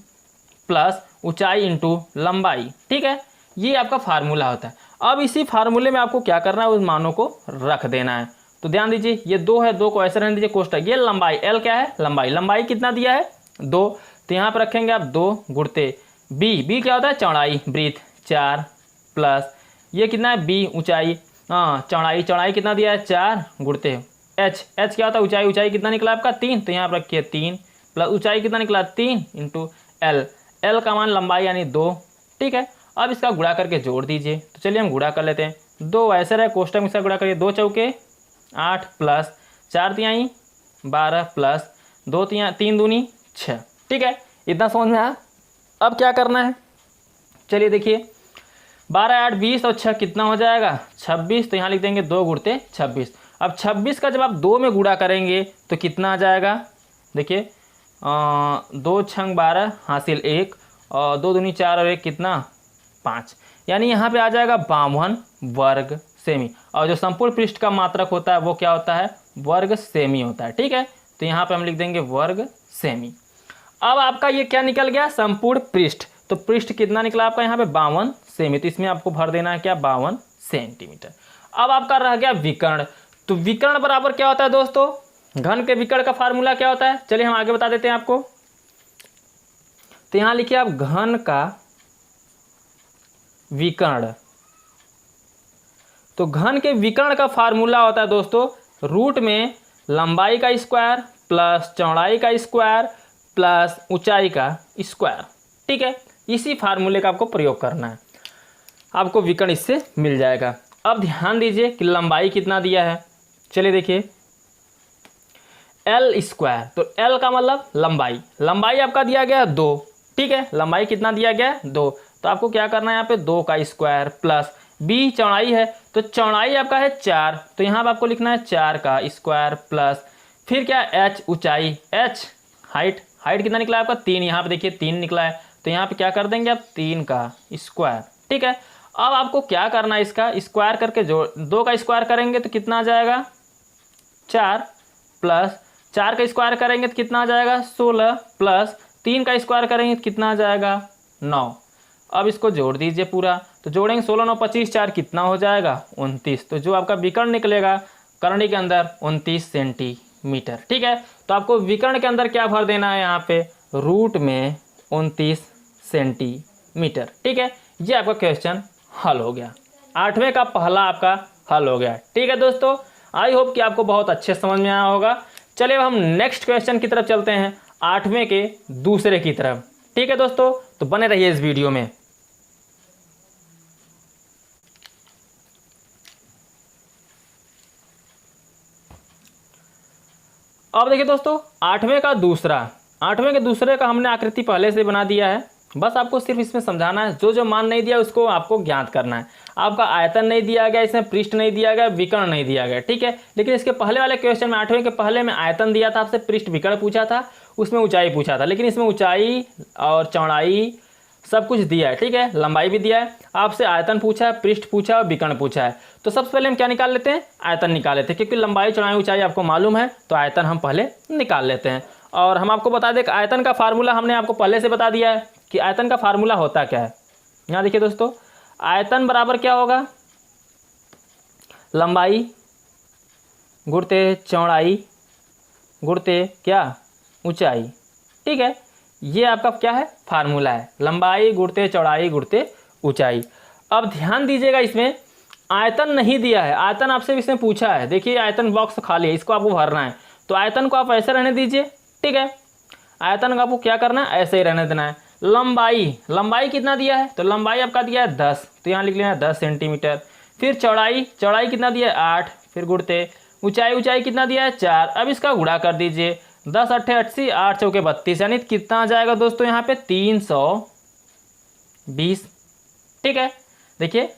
प्लस ऊंचाई इंटू लंबाई। ठीक है, ये आपका फार्मूला होता है। अब इसी फार्मूले में आपको क्या करना है, उस मानों को रख देना है। तो ध्यान दीजिए ये 2 है, 2 को ऐसे रहने दीजिए कोष्टक, ये लंबाई एल क्या है, लंबाई, लंबाई कितना दिया है 2, तो यहाँ पर रखेंगे आप 2 गुणते बी क्या होता है चौड़ाई ब्रीथ 4 प्लस ये कितना है बी ऊंचाई, चौड़ाई, चौड़ाई कितना दिया है 4 गुणते एच क्या होता है ऊंचाई, ऊंचाई कितना निकला आपका 3, तो यहाँ पर रखिए 3 प्लस ऊंचाई कितना निकला 3 इंटू एल का मान लंबाई यानी 2। ठीक है, अब इसका गुणा करके जोड़ दीजिए। तो चलिए हम गुणा कर लेते हैं, 2 ऐसे रहे कोष्टक में इसका गुणा करिए, 2 चौके 8 प्लस 4 तिहाई 12 प्लस 2 3 दूनी 6। ठीक है, इतना समझ में आया। अब क्या करना है, चलिए देखिए 12 8 20 और 6 कितना हो जाएगा 26, तो यहाँ लिख देंगे 2 गुणते 26। अब 26 का जब आप 2 में गुणा करेंगे तो कितना आ जाएगा, देखिए 2 छंग 12 हासिल 1 और 2 दूनी 4 और 1 कितना 5, यानी यहाँ पे आ जाएगा 52 वर्ग सेमी। और जो संपूर्ण पृष्ठ का मात्रक होता है वो क्या होता है, वर्ग सेमी होता है। ठीक है, तो यहाँ पे हम लिख देंगे वर्ग सेमी। अब आपका ये क्या निकल गया, संपूर्ण पृष्ठ। तो पृष्ठ कितना निकला आपका यहाँ पे 52 सेमी, तो इसमें आपको भर देना है क्या 52 सेंटीमीटर। अब आपका रह गया विकर्ण। तो विकर्ण बराबर क्या होता है दोस्तों, घन के विकर्ण का फार्मूला क्या होता है, चलिए हम आगे बता देते हैं आपको। तो यहाँ लिखिए आप घन का विकर्ण। तो घन के विकर्ण का फार्मूला होता है दोस्तों रूट में लंबाई का स्क्वायर प्लस चौड़ाई का स्क्वायर प्लस ऊंचाई का स्क्वायर। ठीक है, इसी फार्मूले का आपको प्रयोग करना है, आपको विकर्ण इससे मिल जाएगा। अब ध्यान दीजिए कि लंबाई कितना दिया है, चलिए देखिए एल स्क्वायर, तो एल का मतलब लंबाई, लंबाई आपका दिया गया 2। ठीक है, लंबाई कितना दिया गया 2, तो आपको क्या करना है यहाँ पे 2 का स्क्वायर प्लस बी चौड़ाई है, तो चौड़ाई आपका है 4, तो यहाँ पर आपको लिखना है 4 का स्क्वायर प्लस फिर क्या एच ऊंचाई, एच हाइट, हाइट कितना निकला आपका 3, यहाँ पे देखिए 3 निकला है, तो यहाँ पे क्या कर देंगे आप 3 का स्क्वायर। ठीक है, अब आपको क्या करना है, इसका स्क्वायर करके जोड़, 2 का स्क्वायर करेंगे तो कितना आ जाएगा 4 प्लस 4 का स्क्वायर करेंगे तो कितना आ जाएगा 16 प्लस 3 का स्क्वायर करेंगे तो कितना आ जाएगा 9। अब इसको जोड़ दीजिए पूरा, तो जोड़ेंगे 16 9 25 4 कितना हो जाएगा 29, तो जो आपका विकर्ण निकलेगा करणी के अंदर 29 सेंटीमीटर। ठीक है, तो आपको विकर्ण के अंदर क्या भर देना है यहाँ पे रूट में 29 सेंटीमीटर। ठीक है, ये आपका क्वेश्चन हल हो गया, 8वें का पहला आपका हल हो गया। ठीक है दोस्तों, आई होप कि आपको बहुत अच्छे समझ में आया होगा। चलिए अब हम नेक्स्ट क्वेश्चन की तरफ चलते हैं, 8वें के दूसरे की तरफ। ठीक है दोस्तों, तो बने रहिए इस वीडियो में। अब देखिए दोस्तों 8वें का दूसरा, 8वें के दूसरे का हमने आकृति पहले से बना दिया है, बस आपको सिर्फ इसमें समझाना है, जो जो मान नहीं दिया उसको आपको ज्ञात करना है। आपका आयतन नहीं दिया गया, इसमें पृष्ठ नहीं दिया गया, विकर्ण नहीं दिया गया। ठीक है, लेकिन इसके पहले वाले क्वेश्चन में 8वें के पहले में आयतन दिया था, आपसे पृष्ठ विकर्ण पूछा था, उसमें ऊंचाई पूछा था, लेकिन इसमें ऊंचाई और चौड़ाई सब कुछ दिया है। ठीक है, लंबाई भी दिया है, आपसे आयतन पूछा है, पृष्ठ पूछा है और विकर्ण पूछा है। तो सबसे पहले हम क्या निकाल लेते हैं, आयतन निकाल लेते हैं, क्योंकि लंबाई चौड़ाई ऊंचाई आपको मालूम है, तो आयतन हम पहले निकाल लेते हैं। और हम आपको बता दें कि आयतन का फार्मूला हमने आपको पहले से बता दिया है कि आयतन का फार्मूला होता क्या है। यहाँ देखिए दोस्तों, आयतन बराबर क्या होगा, लंबाई गुणते चौड़ाई गुणते क्या ऊंचाई। ठीक है, ये आपका क्या है फार्मूला है, लंबाई गुणते चौड़ाई गुणते ऊंचाई। अब ध्यान दीजिएगा, इसमें आयतन नहीं दिया है, आयतन आपसे इसमें पूछा है। देखिए आयतन बॉक्स खाली है, इसको आपको भरना है, तो आयतन को आप ऐसे रहने दीजिए। ठीक है, आयतन का आपको क्या करना है, ऐसे ही रहने देना है। लंबाई, लंबाई कितना दिया है, तो लंबाई आपका दिया है 10, तो यहाँ लिख लेना 10 सेंटीमीटर। फिर चौड़ाई, चौड़ाई कितना दिया है 8, फिर गुणते ऊंचाई, ऊंचाई कितना दिया है 4। अब इसका गुणा कर दीजिए, 10 8 80 8 चौके 32, यानी कितना आ जाएगा दोस्तों यहाँ पे 320। ठीक है, देखिए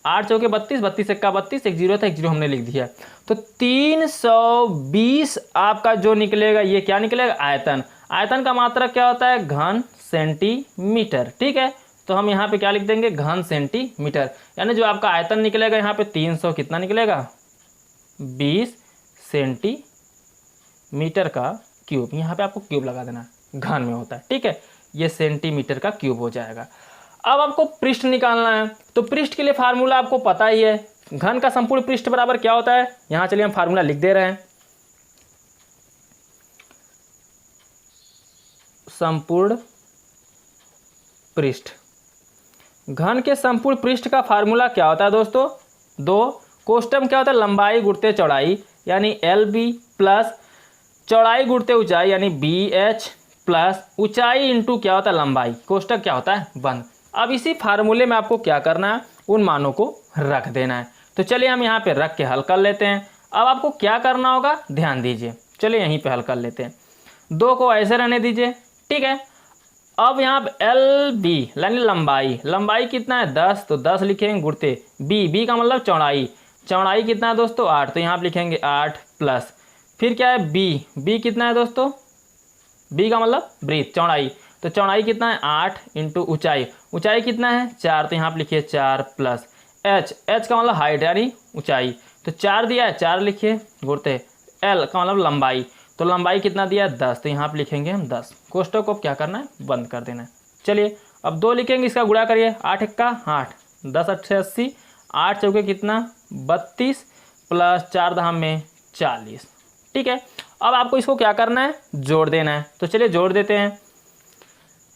8 चौके 32, 32 एक्का 32, एक जीरो था, एक जीरो हमने लिख दिया। तो 320 आपका जो निकलेगा ये क्या निकलेगा, आयतन। आयतन का मात्रक क्या होता है, घन सेंटीमीटर। ठीक है, तो हम यहाँ पे क्या लिख देंगे, घन सेंटीमीटर। यानी जो आपका आयतन निकलेगा यहाँ पे 300 कितना निकलेगा, 20 सेंटीमीटर का क्यूब। यहाँ पे आपको क्यूब लगा देना, घन में होता है। ठीक है, ये सेंटीमीटर का क्यूब हो जाएगा। अब आपको पृष्ठ निकालना है, तो पृष्ठ के लिए फार्मूला आपको पता ही है, घन का संपूर्ण पृष्ठ बराबर क्या होता है। यहाँ चलिए हम फार्मूला लिख दे रहे हैं, संपूर्ण पृष्ठ। घन के संपूर्ण पृष्ठ का फार्मूला क्या होता है दोस्तों, दो कोष्टक क्या होता है, लंबाई गुणित चौड़ाई यानी LB प्लस चौड़ाई गुणित ऊंचाई यानी BH प्लस ऊंचाई इंटू क्या होता है, लंबाई, कोष्टक क्या होता है, बंद। अब इसी फार्मूले में आपको क्या करना है, उन मानों को रख देना है। तो चलिए हम यहाँ पे रख के हल कर लेते हैं। अब आपको क्या करना होगा, ध्यान दीजिए, चलिए यहीं पे हल कर लेते हैं। 2 को ऐसे रहने दीजिए। ठीक है, अब यहाँ पे LB यानी लंबाई, लंबाई कितना है 10, तो 10 लिखेंगे गुणते B का मतलब चौड़ाई, चौड़ाई कितना है दोस्तों 8, तो यहाँ पे लिखेंगे 8 प्लस फिर क्या है B कितना है दोस्तों, B का मतलब ब्रीथ, चौड़ाई, तो चौड़ाई कितना है 8 इंटू ऊंचाई, ऊंचाई कितना है 4, तो यहाँ पे लिखिए 4 प्लस H का मतलब हाइट यानी ऊंचाई, तो 4 दिया है 4 लिखिए गुणते L का मतलब लंबाई, तो लंबाई कितना दिया है 10, तो यहाँ पे लिखेंगे हम 10। कोष्टक को क्या करना है, बंद कर देना है। चलिए अब 2 लिखेंगे, इसका गुणा करिए, 8 एक्का 8, 10 8 80, 8 चौके कितना 32 प्लस 4 दहा में 40। ठीक है, अब आपको इसको क्या करना है, जोड़ देना है। तो चलिए जोड़ देते हैं,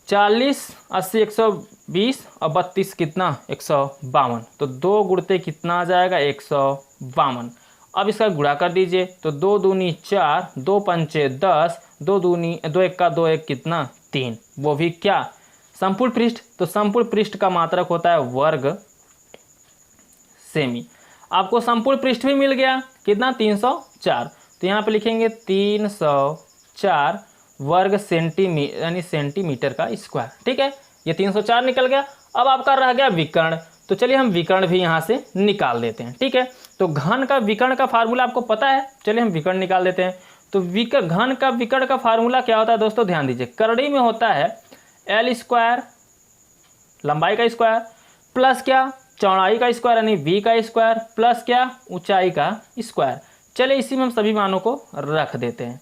40 80 120 और 32 कितना 152, तो 2 गुणते कितना आ जाएगा 152। अब इसका गुणा कर दीजिए, तो 2 दूनी 4, 2 पंचे 10, 2 दूनी 2 एक्का 2 एक कितना 3, वो भी क्या, संपूर्ण पृष्ठ। तो संपूर्ण पृष्ठ का मात्रक होता है वर्ग सेमी। आपको संपूर्ण पृष्ठ भी मिल गया कितना 304, तो यहाँ पे लिखेंगे 304 वर्ग सेंटीमीटर यानी सेंटीमीटर का स्क्वायर। ठीक है, ये 304 निकल गया। अब आपका रह गया विकर्ण, तो चलिए हम विकर्ण भी यहाँ से निकाल देते हैं। ठीक है, तो घन का विकर्ण का फार्मूला आपको पता है, चलिए हम विकर्ण निकाल देते हैं। तो घन का विकर्ण का फार्मूला क्या होता है दोस्तों, ध्यान दीजिए, करड़ी में होता है L स्क्वायर लंबाई का स्क्वायर प्लस क्या चौड़ाई का स्क्वायर यानी B का स्क्वायर प्लस क्या ऊंचाई का स्क्वायर। चलिए इसी में हम सभी मानों को रख देते हैं।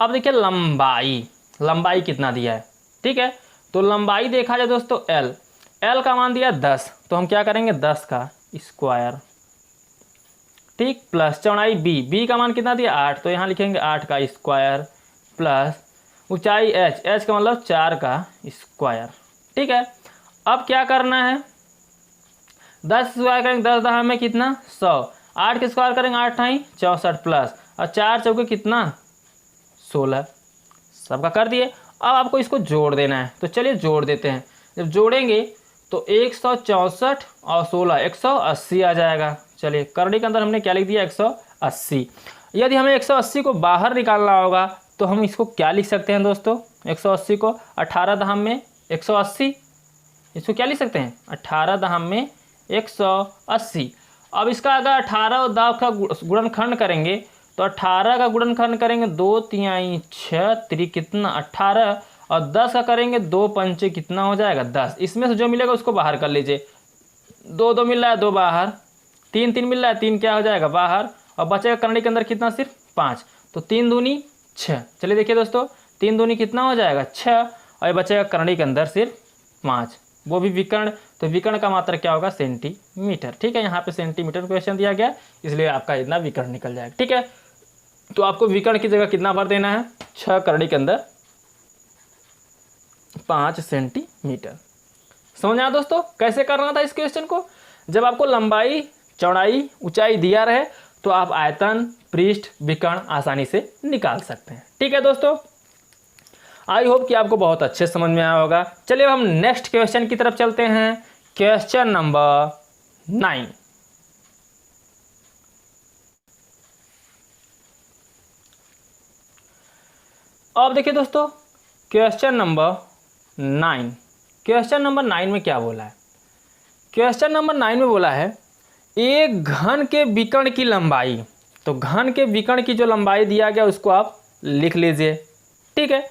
अब देखिए लंबाई कितना दिया है। ठीक है, तो लंबाई देखा जाए दोस्तों L का मान दिया 10, तो हम क्या करेंगे 10 का स्क्वायर, ठीक, प्लस चौड़ाई B का मान कितना दिया 8, तो यहाँ लिखेंगे 8 का स्क्वायर प्लस ऊंचाई H का मतलब 4 का स्क्वायर। ठीक है, अब क्या करना है, 10 स्क्वायर करेंगे 10 दहा में कितना 100, 8 के स्क्वायर करेंगे 8 ठाई 64 प्लस और 4 चौके कितना 16, सबका कर दिए। अब आपको इसको जोड़ देना है, तो चलिए जोड़ देते हैं। जब जोड़ेंगे तो 164 और 16 180 आ जाएगा। चलिए करड़ी के अंदर हमने क्या लिख दिया 180। यदि हमें 180 को बाहर निकालना होगा तो हम इसको क्या लिख सकते हैं दोस्तों, 180 को 18 दहम में 180, इसको क्या लिख सकते हैं 18 दहम में 180। अब इसका अगर 18 और दाव का गुणनखंड करेंगे तो 18 का गुणनखंड करेंगे 2 तिहाई 6 3 कितना 18 और 10 का करेंगे 2 पंचे कितना हो जाएगा 10। इसमें से जो मिलेगा उसको बाहर कर लीजिए, 2 2 मिल रहा है 2 बाहर, 3 3 मिल रहा है 3 क्या हो जाएगा बाहर और बचेगा करड़ी के अंदर कितना सिर्फ 5, तो 3 दूनी 6। चलिए देखिए दोस्तों 3 दूनी कितना हो जाएगा 6 और बचेगा करड़ी के अंदर सिर्फ 5, वो भी विकर्ण। तो विकर्ण का मात्रक क्या होगा सेंटीमीटर। ठीक है, यहाँ पे सेंटीमीटर क्वेश्चन दिया गया इसलिए आपका इतना विकर्ण निकल जाएगा। ठीक है, तो आपको विकर्ण की जगह कितना भर देना है 6 करड़ी के अंदर 5 सेंटीमीटर। समझ आया दोस्तों कैसे करना था इस क्वेश्चन को। जब आपको लंबाई चौड़ाई ऊंचाई दिया रहे तो आप आयतन पृष्ठ विकर्ण आसानी से निकाल सकते हैं। ठीक है दोस्तों, आई होप कि आपको बहुत अच्छे समझ में आया होगा। चलिए हम नेक्स्ट क्वेश्चन की तरफ चलते हैं, क्वेश्चन नंबर 9। अब देखिए दोस्तों क्वेश्चन नंबर 9 में क्या बोला है, क्वेश्चन नंबर 9 में बोला है एक घन के विकर्ण की लंबाई, तो घन के विकर्ण की जो लंबाई दिया गया उसको आप लिख लीजिए। ठीक है,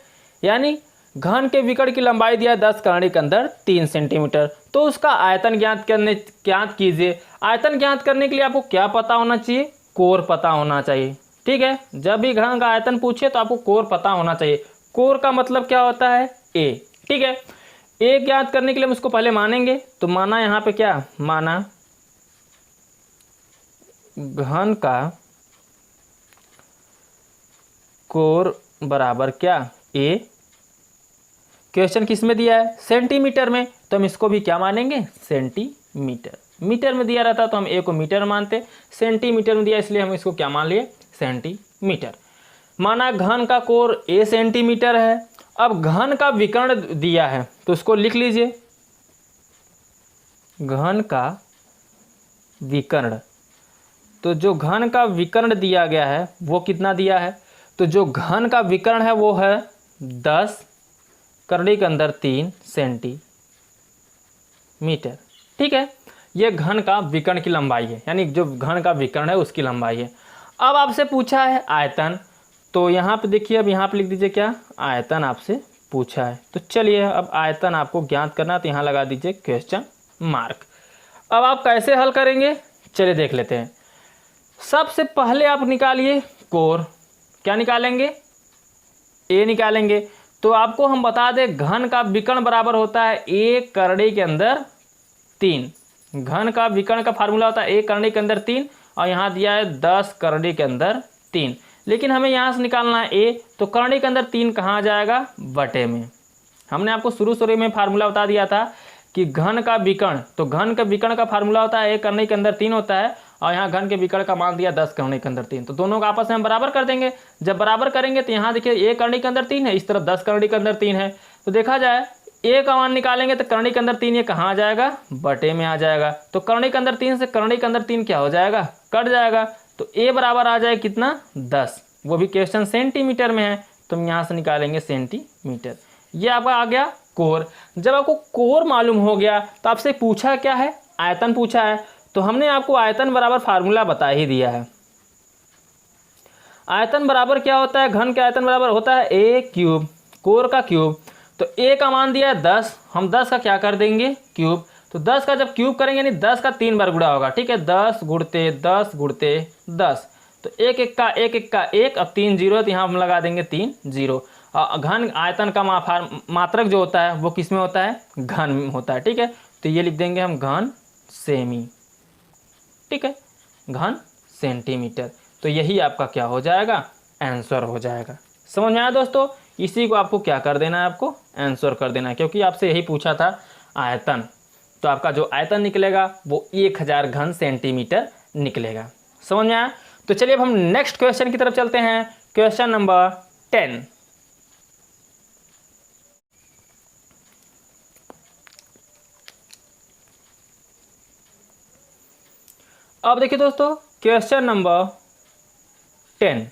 यानी घन के विकर्ण की लंबाई दिया 10 कर्ण के अंदर 3 सेंटीमीटर, तो उसका आयतन ज्ञात कीजिए। आयतन ज्ञात करने के लिए आपको क्या पता होना चाहिए? कोर पता होना चाहिए। ठीक है, जब भी घन का आयतन पूछे तो आपको कोर पता होना चाहिए। कोर का मतलब क्या होता है? ए। ठीक है, ए ज्ञात करने के लिए हम उसको पहले मानेंगे, तो माना यहाँ पे क्या माना, घन का कोर बराबर क्या? ए। क्वेश्चन किस में दिया है? सेंटीमीटर में, तो हम इसको भी क्या मानेंगे? सेंटीमीटर। मीटर में दिया रहता तो हम ए को मीटर मानते, सेंटीमीटर में दिया इसलिए हम इसको क्या मान लिए? सेंटीमीटर। माना घन का कोर ए सेंटीमीटर है। अब घन का विकर्ण दिया है तो उसको लिख लीजिए, घन का विकर्ण। तो जो घन का विकर्ण दिया गया है वो कितना दिया है? तो जो घन का विकर्ण है वो है 10 कर्ण के अंदर 3 सेंटीमीटर। ठीक है, ये घन का विकर्ण की लंबाई है, यानी जो घन का विकर्ण है उसकी लंबाई है। अब आपसे पूछा है आयतन, तो यहाँ पे देखिए, अब यहाँ पे लिख दीजिए क्या? आयतन आपसे पूछा है। तो चलिए अब आयतन आपको ज्ञात करना, तो यहाँ लगा दीजिए क्वेश्चन मार्क। अब आप कैसे हल करेंगे चलिए देख लेते हैं। सबसे पहले आप निकालिए कोर। क्या निकालेंगे? ए निकालेंगे। तो आपको हम बता दें घन का विकर्ण बराबर होता है 1 कर्ण के अंदर 3। घन का विकर्ण का फार्मूला होता है 1 कर्ण के अंदर 3, और यहाँ दिया है 10 कर्ण के अंदर 3। लेकिन हमें यहाँ से निकालना है ए, तो कर्ण के अंदर 3 कहाँ आ जाएगा? बटे में। हमने आपको शुरू में फार्मूला बता दिया था कि घन का विकर्ण, तो घन का विकर्ण का फार्मूला होता है 1 कर्ण के अंदर 3 होता है, और यहाँ घन के विकर्ण का मान दिया 10 कर्ण के अंदर 3। तो दोनों का आपस में हम बराबर कर देंगे। जब बराबर करेंगे तो यहाँ देखिए 1 कर्ण के अंदर 3 है, इस तरफ 10 कर्ण के अंदर 3 है, तो देखा जाए ए का मान निकालेंगे तो कर्ण के अंदर 3 ये कहाँ आ जाएगा? बटे में आ जाएगा। तो कर्ण के अंदर 3 से कर्ण के अंदर 3 क्या हो जाएगा? कट जाएगा। तो ए बराबर आ जाए कितना? 10। वो भी क्वेश्चन सेंटीमीटर में है, तो हम यहाँ से निकालेंगे सेंटीमीटर। ये आपका आ गया कोर। जब आपको कोर मालूम हो गया तो आपसे पूछा क्या है? आयतन पूछा है। तो हमने आपको आयतन बराबर फार्मूला बता ही दिया है। आयतन बराबर क्या होता है? घन के आयतन बराबर होता है ए क्यूब, कोर का क्यूब। तो ए का मान दिया है 10, हम 10 का क्या कर देंगे? क्यूब। तो 10 का जब क्यूब करेंगे यानी 10 का 3 बार गुणा होगा। ठीक है, 10 गुणते 10 गुणते 10, तो 1 1 का 1 1 का 1, अब 3 जीरो है तो यहाँ हम लगा देंगे 3 जीरो। घन आयतन का मात्रक जो होता है वो किस में होता है? घन में होता है। ठीक है, तो ये लिख देंगे हम घन सेमी। ठीक है, घन सेंटीमीटर। तो यही आपका क्या हो जाएगा? आंसर हो जाएगा। समझ में आया दोस्तों? इसी को आपको क्या कर देना है? आपको आंसर कर देना है, क्योंकि आपसे यही पूछा था आयतन। तो आपका जो आयतन निकलेगा वो 1000 घन सेंटीमीटर निकलेगा। समझ में आया? तो चलिए अब हम नेक्स्ट क्वेश्चन की तरफ चलते हैं। Question number 10। अब देखिए दोस्तों, क्वेश्चन नंबर 10।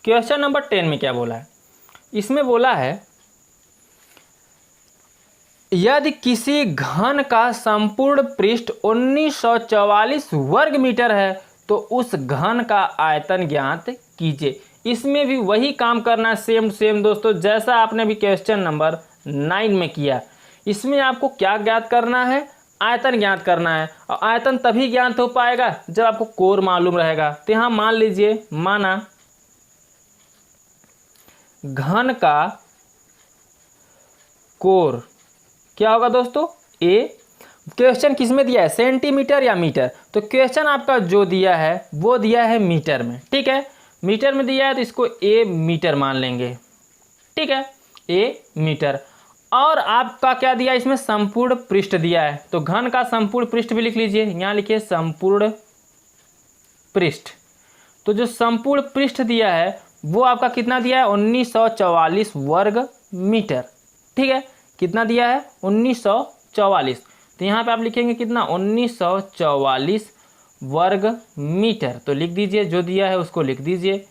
क्वेश्चन नंबर 10 में क्या बोला है? इसमें बोला है यदि किसी घन का संपूर्ण पृष्ठ 1944 वर्ग मीटर है तो उस घन का आयतन ज्ञात कीजिए। इसमें भी वही काम करना है, सेम दोस्तों, जैसा आपने भी क्वेश्चन नंबर 9 में किया। इसमें आपको क्या ज्ञात करना है? आयतन ज्ञात करना है। और आयतन तभी ज्ञात हो पाएगा जब आपको कोर मालूम रहेगा। तो यहाँ मान लीजिए, माना घन का कोर क्या होगा दोस्तों? ए। क्वेश्चन किस में दिया है? सेंटीमीटर या मीटर? तो क्वेश्चन आपका जो दिया है वो दिया है मीटर में। ठीक है, मीटर में दिया है तो इसको ए मीटर मान लेंगे। ठीक है, ए मीटर। और आपका क्या दिया? इसमें संपूर्ण पृष्ठ दिया है, तो घन का संपूर्ण पृष्ठ भी लिख लीजिए। यहाँ लिखिए संपूर्ण पृष्ठ। तो जो संपूर्ण पृष्ठ दिया है वो आपका कितना दिया है? 1944 वर्ग मीटर। ठीक है, कितना दिया है? 1944। तो यहाँ पे आप लिखेंगे कितना? 1944 वर्ग मीटर। तो लिख दीजिए, जो दिया है उसको लिख दीजिए।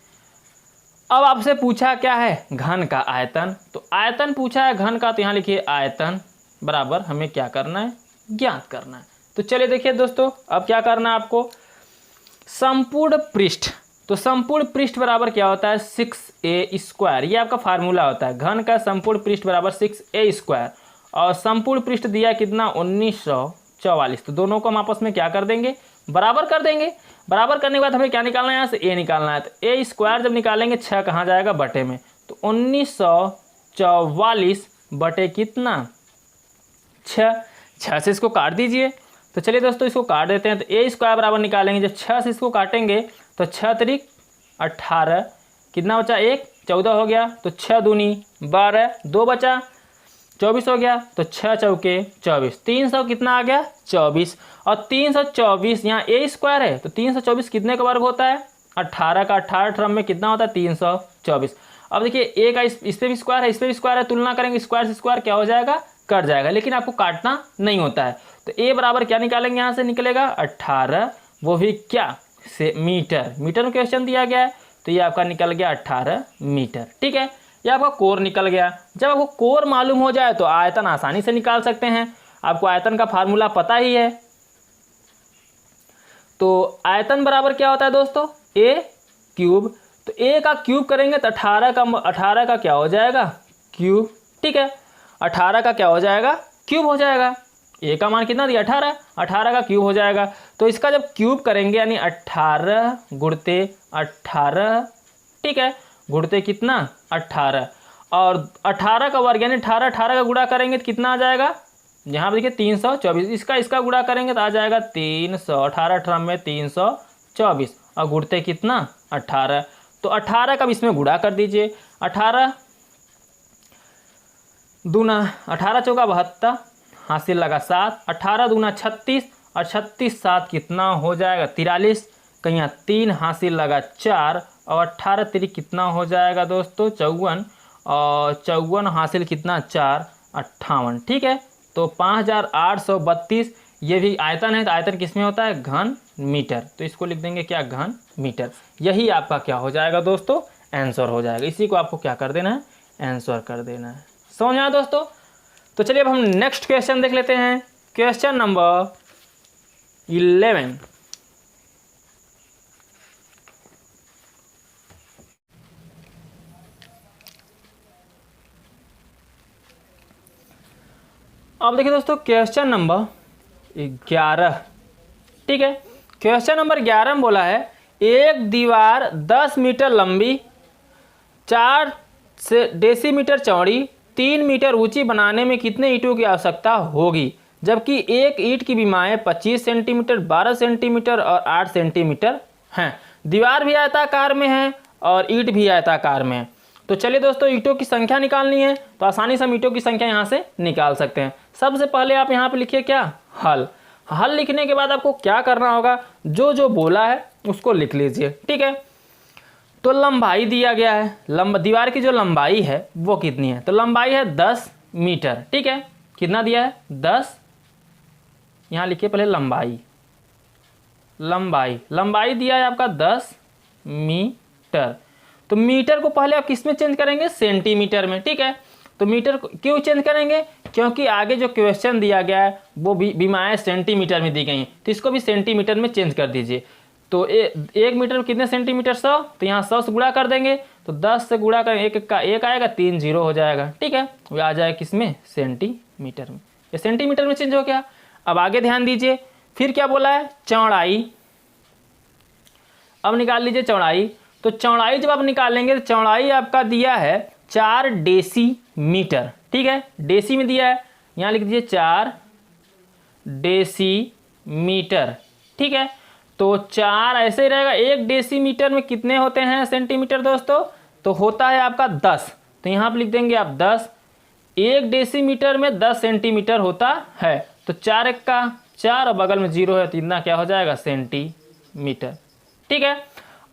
अब आपसे पूछा क्या है? घन का आयतन। तो आयतन पूछा है घन का, तो यहाँ लिखिए आयतन बराबर हमें क्या करना है? ज्ञात करना है। तो चलिए देखिए दोस्तों, अब क्या करना है आपको, संपूर्ण पृष्ठ। तो संपूर्ण पृष्ठ बराबर क्या होता है, 6a²। ये आपका फार्मूला होता है, घन का संपूर्ण पृष्ठ बराबर 6a²। और संपूर्ण पृष्ठ दिया कितना, 1944। तो दोनों को हम आपस में क्या कर देंगे, बराबर कर देंगे। बराबर करने के बाद हमें क्या निकालना है, यहाँ से a निकालना है। तो a² जब निकालेंगे 6 कहाँ जाएगा, बटे में। तो 1944 बटे कितना, 6 से इसको काट दीजिए। तो चलिए दोस्तों इसको काट देते हैं। तो a² बराबर निकालेंगे, जब 6 से इसको काटेंगे तो 6 त्रिक 18, कितना बचा, 1, 14 हो गया। तो 6 दूनी 12, 2 बचा, 24 हो गया। तो 6 चौके 24, 300 कितना आ गया, 24। और 324 यहाँ a² है, तो 324 कितने का वर्ग होता है, 18 का। 18 टर्म में कितना होता है, 324। अब देखिए a का इस पे भी स्क्वायर है, इस पे भी स्क्वायर है, तुलना करेंगे, स्क्वायर से स्क्वायर क्या हो जाएगा, कट जाएगा। लेकिन आपको काटना नहीं होता है। तो a बराबर क्या निकालेंगे, यहाँ से निकलेगा 18, वो भी क्या से मीटर। मीटर में क्वेश्चन दिया गया है, तो ये आपका निकल गया 18 मीटर। ठीक है, ये आपका कोर निकल गया। जब आपको कोर मालूम हो जाए तो आयतन आसानी से निकाल सकते हैं। आपको आयतन का फार्मूला पता ही है। तो आयतन बराबर क्या होता है दोस्तों, a³। तो a का क्यूब करेंगे तो 18 का क्या हो जाएगा, क्यूब। ठीक है, 18 का क्या हो जाएगा, क्यूब हो जाएगा। a का मान कितना दिया, 18 का क्यूब हो जाएगा। तो इसका जब क्यूब करेंगे यानी 18 गुणते 18, ठीक है, गुणते कितना 18, और 18 का वर्ग यानी 18 का गुणा करेंगे तो कितना आ जाएगा, यहाँ पर देखिए 324। इसका गुणा करेंगे तो आ जाएगा 300, 18 18 में 324, और गुणते कितना 18। तो 18 का भी इसमें गुणा कर दीजिए। 18 दूना 18 चौका 72, हासिल लगा 7, 18 दूना 36, और 36 7 कितना हो जाएगा 43, कहीं यहाँ 3 हासिल लगा 4, और 18 3 कितना हो जाएगा दोस्तों 54, और 54 हासिल कितना 4 58। ठीक है, तो 5832 ये भी आयतन है। तो आयतन किस में होता है, घन मीटर। तो इसको लिख देंगे क्या, घन मीटर। यही आपका क्या हो जाएगा दोस्तों, आंसर हो जाएगा। इसी को आपको क्या कर देना है, आंसर कर देना है। समझ आया दोस्तों। तो चलिए अब हम नेक्स्ट क्वेश्चन देख लेते हैं। Question number 11। अब देखिए दोस्तों क्वेश्चन नंबर 11। ठीक है, क्वेश्चन नंबर 11 में बोला है, एक दीवार 10 मीटर लंबी, 4 डेसीमीटर चौड़ी, 3 मीटर ऊंची बनाने में कितने ईंटों की आवश्यकता होगी, जबकि एक ईंट की विमाएँ 25 सेंटीमीटर, 12 सेंटीमीटर और 8 सेंटीमीटर हैं। दीवार भी आयताकार में है और ईंट भी आयताकार में है। तो चलिए दोस्तों ईंटों की संख्या निकालनी है, तो आसानी से हम ईंटों की संख्या यहाँ से निकाल सकते हैं। सबसे पहले आप यहाँ पे लिखिए क्या, हल। हल लिखने के बाद आपको क्या करना होगा, जो जो बोला है उसको लिख लीजिए। ठीक है, तो लंबाई दिया गया है, दीवार की जो लंबाई है वो कितनी है, तो लंबाई है 10 मीटर। ठीक है, कितना दिया है 10, यहाँ लिखिए पहले लंबाई दिया है आपका 10 मीटर। तो मीटर को पहले आप किस में चेंज करेंगे, सेंटीमीटर में। ठीक है, तो मीटर को क्यों चेंज करेंगे, क्योंकि आगे जो क्वेश्चन दिया गया है वो विमाएँ सेंटीमीटर में दी गई हैं, तो इसको भी सेंटीमीटर में चेंज कर दीजिए। तो 1 मीटर में कितने सेंटीमीटर, 100, तो यहाँ 100 से गुणा कर देंगे। तो 10 से गुणा करें, एक का 1 आएगा, 3 0 हो जाएगा। ठीक है, वो आ जाएगा किस में, सेंटीमीटर में। ये सेंटीमीटर में चेंज हो गया। अब आगे ध्यान दीजिए, फिर क्या बोला है, चौड़ाई। अब निकाल लीजिए चौड़ाई। तो चौड़ाई जब आप निकालेंगे तो चौड़ाई आपका दिया है 4 डेसीमीटर। ठीक है, डेसी में दिया है, यहाँ लिख दीजिए 4 डेसीमीटर। ठीक है, तो 4 ऐसे ही रहेगा। 1 डेसीमीटर में कितने होते हैं सेंटीमीटर दोस्तों, तो होता है आपका 10। तो यहाँ पर लिख देंगे आप 10। 1 डेसीमीटर में 10 सेंटीमीटर होता है। तो 4 1 का 4 और बगल में 0 है, तो इतना क्या हो जाएगा, सेंटीमीटर। ठीक है,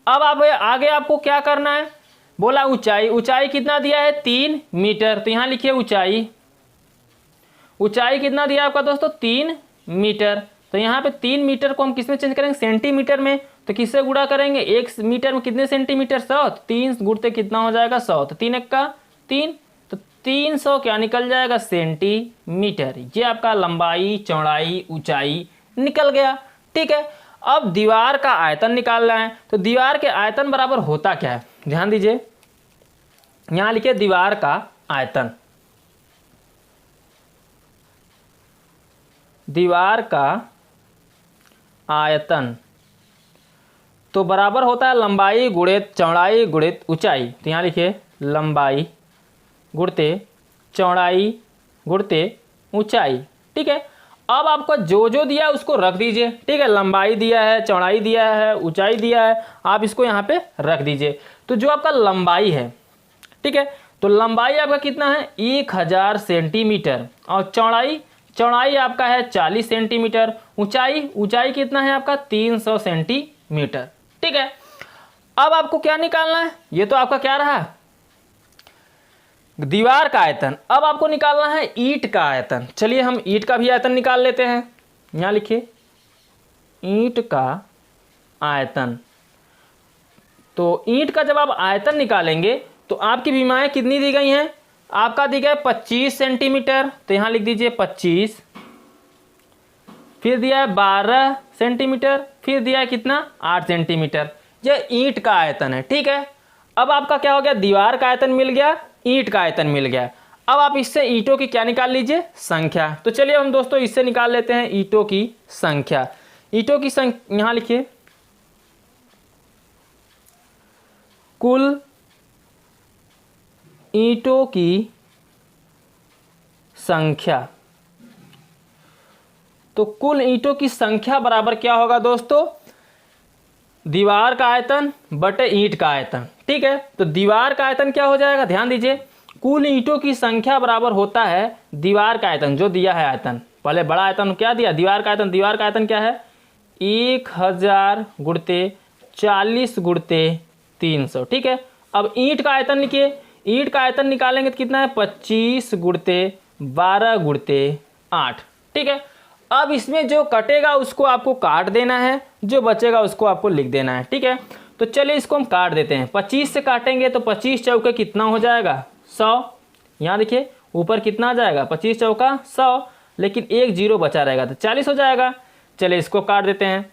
अब आप आगे आपको क्या करना है, बोला ऊंचाई। ऊंचाई कितना दिया है, 3 मीटर। तो यहाँ लिखिए ऊंचाई कितना दिया आपका दोस्तों, 3 मीटर। तो यहाँ पे 3 मीटर को हम किस में चेंज करेंगे, सेंटीमीटर में। तो किससे गुणा करेंगे, 1 मीटर में कितने सेंटीमीटर, 100। 3 गुणते कितना हो जाएगा, 100। तो 3 1 का 3, तो 300 क्या निकल जाएगा, सेंटीमीटर। ये आपका लंबाई, चौड़ाई, ऊंचाई निकल गया। ठीक है, अब दीवार का आयतन निकालना है, तो दीवार के आयतन बराबर होता क्या है, ध्यान दीजिए, यहां लिखिए दीवार का आयतन, दीवार का आयतन तो बराबर होता है लंबाई गुणित चौड़ाई गुणित ऊंचाई। तो यहाँ लिखिए लंबाई गुणित चौड़ाई गुणित ऊंचाई। ठीक है, अब आपको जो जो दिया है उसको रख दीजिए। ठीक है, लंबाई दिया है, चौड़ाई दिया है, ऊंचाई दिया है, आप इसको यहाँ पे रख दीजिए। तो जो आपका लंबाई है, ठीक है, तो लंबाई आपका कितना है 1000 सेंटीमीटर, और चौड़ाई आपका है 40 सेंटीमीटर, ऊंचाई कितना है आपका 300 सेंटीमीटर। ठीक है, अब आपको क्या निकालना है, ये तो आपका क्या रहा दीवार का आयतन, अब आपको निकालना है ईंट का आयतन। चलिए हम ईंट का भी आयतन निकाल लेते हैं। यहां लिखिए ईंट का आयतन, तो ईंट का जब आप आयतन निकालेंगे तो आपकी विमाएं कितनी दी गई हैं, आपका दी गया 25 सेंटीमीटर, तो यहां लिख दीजिए 25, फिर दिया है 12 सेंटीमीटर, फिर दिया है कितना 8 सेंटीमीटर। यह ईंट का आयतन है। ठीक है, अब आपका क्या हो गया, दीवार का आयतन मिल गया, ईंट का आयतन मिल गया। अब आप इससे ईंटों की क्या निकाल लीजिए, संख्या। तो चलिए हम दोस्तों इससे निकाल लेते हैं ईंटों की संख्या। ईंटों की संख्या यहां लिखिए कुल ईंटों की संख्या, तो कुल ईंटों की संख्या बराबर क्या होगा दोस्तों, दीवार का आयतन बटे ईंट का आयतन। ठीक है, तो दीवार का आयतन क्या हो जाएगा, ध्यान दीजिए, कुल ईंटों की संख्या बराबर होता है दीवार का आयतन, जो दिया है आयतन, पहले बड़ा आयतन क्या दिया, दीवार का आयतन, दीवार का आयतन क्या है 1000 गुणित 40 गुणित 300। ठीक है, अब ईंट का आयतन लिखिए, ईंट का आयतन निकालेंगे तो कितना है 25 गुणित 12 गुणित 8। ठीक है, अब इसमें जो कटेगा उसको आपको काट देना है, जो बचेगा उसको आपको लिख देना है। ठीक है, तो चलिए इसको हम काट देते हैं। 25 से काटेंगे तो 25 चौके कितना हो जाएगा 100, यहाँ देखिए ऊपर कितना आ जाएगा 25 चौका 100, लेकिन एक जीरो बचा रहेगा तो 40 हो जाएगा। चलिए इसको काट देते हैं,